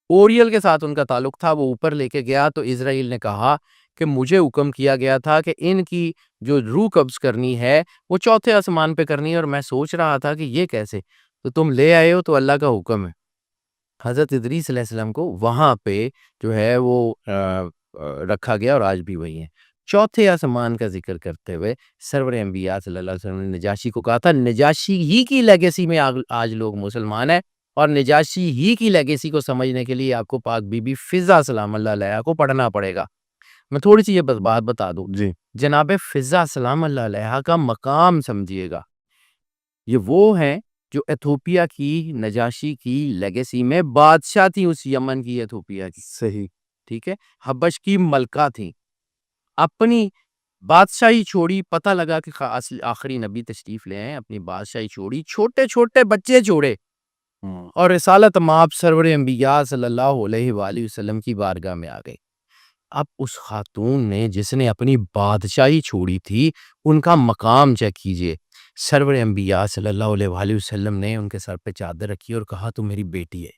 اوریل کے ساتھ ان کا تعلق تھا، وہ اوپر لے کے گیا تو اسرائیل نے کہا کہ مجھے حکم کیا گیا تھا کہ ان کی جو روح قبض کرنی ہے وہ چوتھے آسمان پہ کرنی ہے، اور میں سوچ رہا تھا کہ یہ کیسے، تو تم لے آئے ہو تو اللہ کا حکم ہے۔ حضرت ادریس علیہ السلام کو وہاں پہ جو ہے وہ رکھا گیا، اور آج بھی وہی ہیں۔ چوتھے آسمان کا ذکر کرتے ہوئے سرور انبیاء صلی اللہ علیہ وسلم نے نجاشی کو کہا تھا، نجاشی ہی کی لیگیسی میں آج لوگ مسلمان ہیں، اور نجاشی ہی کی لیگیسی کو سمجھنے کے لیے آپ کو پاک بی بی فضہ سلام اللہ علیہا کو پڑھنا پڑے گا۔ میں تھوڑی سی یہ بات بتا دوں، جناب فضہ سلام اللہ علیہا کا مقام سمجھیے گا، یہ وہ ہیں جو ایتھوپیا کی نجاشی کی لیگیسی میں بادشاہ تھی، اس یمن کی ایتھوپیا کی، صحیح، ٹھیک ہے، حبش کی ملکہ تھیں، اپنی بادشاہی چھوڑی، پتہ لگا کہ آخری نبی تشریف لے آئے، اپنی بادشاہی چھوڑی، چھوٹے چھوٹے بچے چھوڑے، اور رسالت مآب سرور انبیاء صلی اللہ علیہ وآلہ وسلم کی بارگاہ میں آ گئے۔ اب اس خاتون نے جس نے اپنی بادشاہی چھوڑی تھی، ان کا مقام چیک کیجئے۔ سرور انبیاء صلی اللہ علیہ وآلہ وسلم نے ان کے سر پہ چادر رکھی اور کہا تو میری بیٹی ہے۔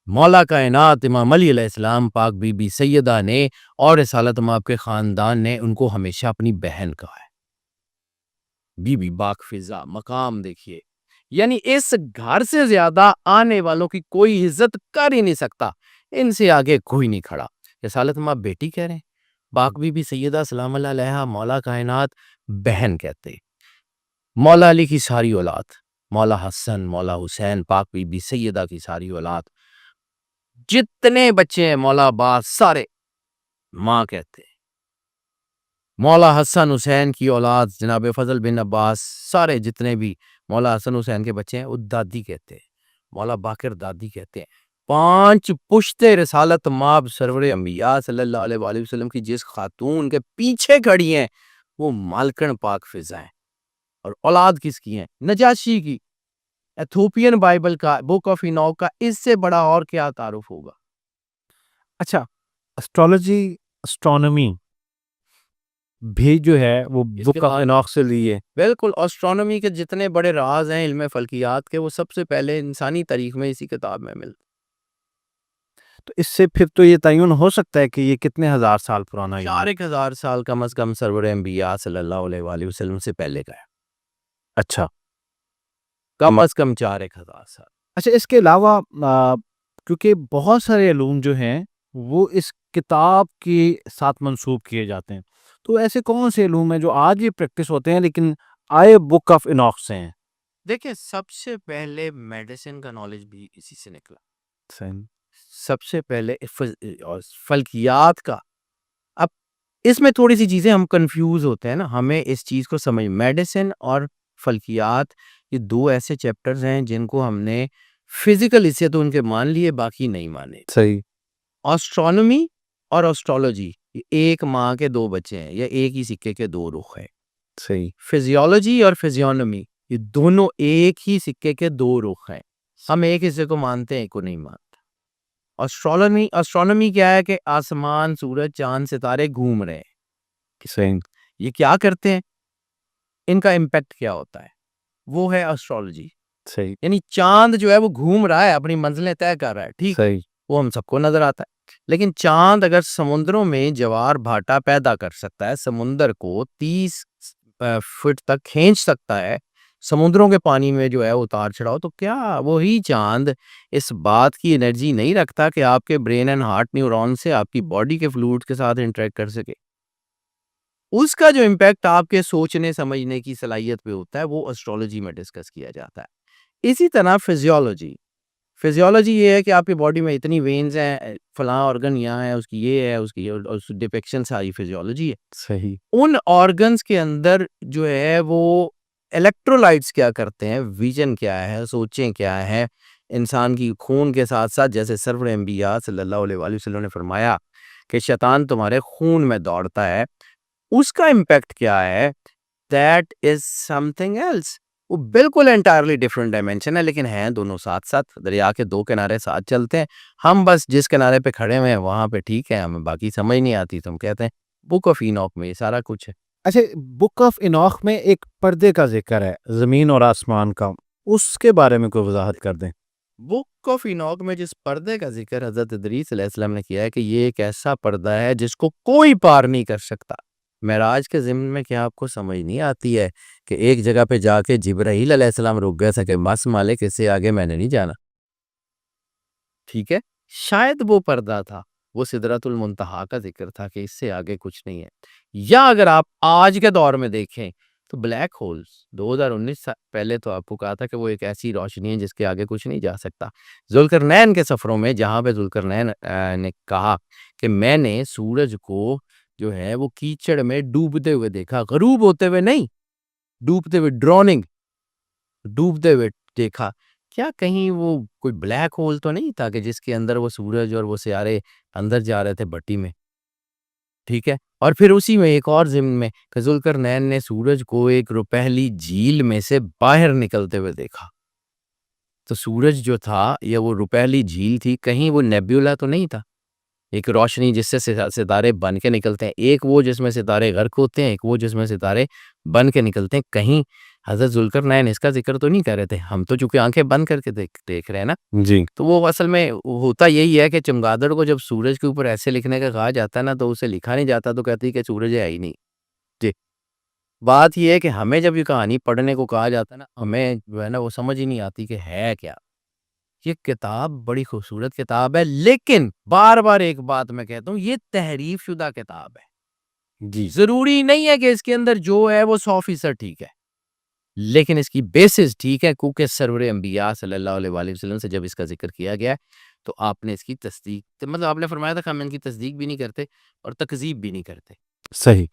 مولا کائنات امام علی علیہ السلام، پاک بی بی سیدہ نے اور رسالت مآب کے خاندان نے ان کو ہمیشہ اپنی بہن کہا ہے۔ بی بی باک فضہ، مقام دیکھیے، یعنی اس گھر سے زیادہ آنے والوں کی کوئی عزت کر ہی نہیں سکتا، ان سے آگے کوئی نہیں کھڑا۔ رسالت مآب بیٹی کہہ رہے ہیں، پاک بی بی سیدہ سلام اللہ علیہا مولا کائنات بہن کہتے ہیں۔ مولا علی کی ساری اولاد، مولا حسن، مولا حسین، پاک بی بی سیدہ کی ساری اولاد، جتنے بچے ہیں مولا عباس، سارے ماں کہتے ہیں۔ مولا حسن حسین کی اولاد جناب فضل بن عباس، سارے جتنے بھی مولا حسن حسین کے بچے ہیں وہ دادی کہتے ہیں، مولا باقر دادی کہتے ہیں۔ 5 پشتے رسالت مآب سرور انبیاء صلی اللہ علیہ وآلہ وسلم کی جس خاتون کے پیچھے کھڑی ہیں وہ مالکن پاک فضہ ہیں، اور اولاد کس کی ہیں؟ نجاشی کی۔ ایتھوپین بائبل کا، بک آف اینوک کا، اس سے بڑا اور کیا تعارف ہوگا؟ اچھا، اسٹرالوجی، اسٹرانومی بھی جو ہے وہ بک آف اینوک سے لیے؟ بالکل، اسٹرانومی کے جتنے بڑے راز ہیں علم فلکیات کے، وہ سب سے پہلے انسانی تاریخ میں اسی کتاب میں ملتے۔ تو اس سے پھر تو یہ تعین ہو سکتا ہے کہ یہ کتنے ہزار سال پرانا ہے؟ 4000 سال کم از کم سرور انبیاء صلی اللہ علیہ وآلہ وسلم سے پہلے کا ہے۔ اچھا، کم از کم 4000 سال۔ اچھا، اس کے علاوہ کیونکہ بہت سارے علوم جو ہیں وہ اس کتاب کے ساتھ منسوب کیے جاتے ہیں، تو ایسے کون سے علوم ہیں جو آج بھی پریکٹس ہوتے ہیں لیکن آئے بک آف اینوک سے ہیں؟ دیکھیں، سب سے پہلے میڈیسن کا نالج بھی اسی سے نکلا، صحیح، سب سے پہلے فلکیات کا۔ اب اس میں تھوڑی سی چیزیں ہم کنفیوز ہوتے ہیں نا، ہمیں اس چیز کو سمجھ، میڈیسن اور فلکیات یہ 2 ایسے چیپٹرز ہیں جن کو ہم نے فزیکل حصے تو ان کے مان لیے، باقی نہیں مانے۔ صحیح، اسٹرانومی اور اسٹرالوجی یہ ایک ماں کے 2 بچے ہیں، یا ایک ہی سکے کے 2 رخ ہیں۔ صحیح، فزیولوجی اور فزیونومی یہ دونوں ایک ہی سکے کے دو رخ ہیں. ہم ایک حصے کو مانتے ہیں، ایک کو نہیں مانتے. اسٹرونومی کیا ہے کہ آسمان، سورج، چاند، ستارے گھوم رہے ہیں. صحیح یہ کیا کرتے ہیں، ان کا امپیکٹ کیا ہوتا ہے، وہ ہے اسٹرالوجی. صحیح یعنی چاند جو ہے وہ گھوم رہا ہے، اپنی منزلیں طے کر رہا ہے، ٹھیک، صحیح وہ ہم سب کو نظر آتا ہے. لیکن چاند اگر سمندروں میں جوار بھاٹا پیدا کر سکتا ہے، سمندر کو 30 فٹ تک کھینچ سکتا ہے، سمندروں کے پانی میں جو ہے اتار چڑھاؤ، تو کیا وہی چاند اس بات کی انرجی نہیں رکھتا کہ آپ کے برین اینڈ ہارٹ نیورون سے آپ کی باڈی کے فلوئڈ کے ساتھ انٹریکٹ کر سکے؟ اس کا جو امپیکٹ آپ کے سوچنے سمجھنے کی صلاحیت پہ ہوتا ہے، وہ اسٹرالوجی میں ڈسکس کیا جاتا ہے. اسی طرح فزیولوجی یہ ہے کہ آپ کی باڈی میں اتنی وینز ہیں، فلاں آرگن یہاں ہے، اس کی یہ ہے، اس کی یہ، اس ڈپیکشن ساری فزیولوجی ہے. صحیح ان آرگنز کے اندر جو ہے وہ الیکٹرولائٹس کیا کرتے ہیں، ویژن کیا ہے، سوچیں کیا ہے. انسان کی خون کے ساتھ ساتھ، جیسے سرور انبیاء صلی اللہ علیہ وآلہ وسلم نے فرمایا کہ شیطان تمہارے خون میں دوڑتا ہے، اس کا امپیکٹ کیا ہے، that is something else. وہ بالکل انٹائرلی ڈفرنٹ ڈائمینشن ہے، لیکن ہیں دونوں ساتھ ساتھ. دریا کے دو کنارے ساتھ چلتے ہیں، ہم بس جس کنارے پہ کھڑے ہوئے ہیں وہاں پہ ٹھیک ہے، ہمیں باقی سمجھ نہیں آتی، تو ہم کہتے ہیں بک آف اینوک میں یہ سارا کچھ ہے. اچھا، بک آف انوخ میں ایک پردے کا ذکر ہے، زمین اور آسمان کا، اس کے بارے میں کوئی وضاحت کر دیں. بک آف اینوک میں جس پردے کا ذکر حضرت ادریس علیہ السلام نے کیا ہے کہ یہ ایک ایسا پردہ ہے جس کو کوئی پار نہیں کر سکتا. معراج کے ضمن میں کیا آپ کو سمجھ نہیں آتی ہے کہ ایک جگہ پہ جا کے جبرائیل علیہ السلام رک گئے تھے کہ بس مالک اس سے آگے میں نے نہیں جانا. ٹھیک ہے، شاید وہ پردہ تھا، وہ سدرۃ المنتہا کا ذکر تھا کہ اس سے آگے کچھ نہیں ہے. یا اگر آپ آج کے دور میں دیکھیں تو بلیک ہولز 2019 پہلے تو آپ کو کہا تھا کہ وہ ایک ایسی روشنی ہے جس کے آگے کچھ نہیں جا سکتا. ذوالقرنین کے سفروں میں جہاں پہ ذوالقرنین نے کہا کہ میں نے سورج کو جو ہے وہ کیچڑ میں ڈوبتے ہوئے دیکھا، غروب ہوتے ہوئے نہیں، ڈوبتے ہوئے، ڈروننگ، ڈوبتے ہوئے دیکھا. کیا کہیں وہ کوئی بلیک ہول تو نہیں تھا کہ جس کے اندر وہ سورج اور وہ سیارے اندر جا رہے تھے بٹی میں؟ ٹھیک ہے. اور پھر اسی میں ایک اور ضمن میں کہ ذوالقرنین نے سورج کو ایک روپہلی جھیل میں سے باہر نکلتے ہوئے دیکھا. تو سورج جو تھا یا وہ روپہلی جھیل تھی، کہیں وہ نیبیولا تو نہیں تھا، ایک روشنی جس سے ستارے بن کے نکلتے ہیں، ایک وہ جس میں ستارے غرق ہوتے ہیں، ایک وہ جس میں ستارے بن کے نکلتے ہیں. کہیں حضرت ذوالقرنین اس کا ذکر تو نہیں کر رہے تھے؟ ہم تو چونکہ آنکھیں بند کر کے دیکھ رہے ہیں نا. جی تو وہ اصل میں ہوتا یہی ہے کہ چمگادڑ کو جب سورج کے اوپر ایسے لکھنے کا کہا جاتا ہے نا، تو اسے لکھا نہیں جاتا، تو کہتی کہ سورج ہے ہی نہیں. جی، بات یہ ہے کہ ہمیں جب یہ کہانی پڑھنے کو کہا جاتا ہے نا، ہمیں جو ہے نا وہ سمجھ ہی نہیں آتی کہ ہے کیا. یہ کتاب بڑی خوبصورت کتاب ہے، لیکن بار بار ایک بات میں کہتا ہوں، یہ تحریف شدہ کتاب ہے. جی ضروری نہیں ہے کہ اس کے اندر جو ہے وہ 100% ٹھیک ہے، لیکن اس کی بیسز ٹھیک ہے، کیونکہ سرور انبیاء صلی اللہ علیہ وآلہ وسلم سے جب اس کا ذکر کیا گیا ہے تو آپ نے اس کی تصدیق، مطلب آپ نے فرمایا تھا کہ ہم ان کی تصدیق بھی نہیں کرتے اور تکذیب بھی نہیں کرتے. صحیح.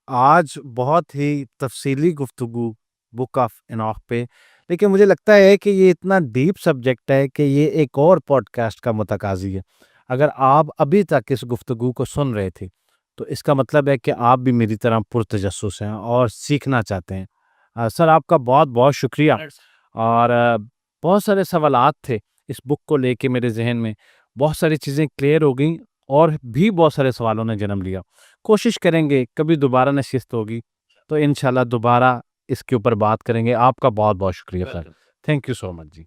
آج بہت ہی تفصیلی گفتگو بک آف انوخ پہ، لیکن مجھے لگتا ہے کہ یہ اتنا ڈیپ سبجیکٹ ہے کہ یہ ایک اور پوڈ کاسٹ کا متقاضی ہے. اگر آپ ابھی تک اس گفتگو کو سن رہے تھے تو اس کا مطلب ہے کہ آپ بھی میری طرح پرتجسس ہیں اور سیکھنا چاہتے ہیں. سر، آپ کا بہت بہت شکریہ. اور بہت سارے سوالات تھے اس بک کو لے کے میرے ذہن میں، بہت ساری چیزیں کلیئر ہو گئیں اور بھی بہت سارے سوالوں نے جنم لیا. کوشش کریں گے کبھی دوبارہ نشست ہوگی تو انشاءاللہ دوبارہ اس کے اوپر بات کریں گے. آپ کا بہت بہت شکریہ سر. Thank you so much G.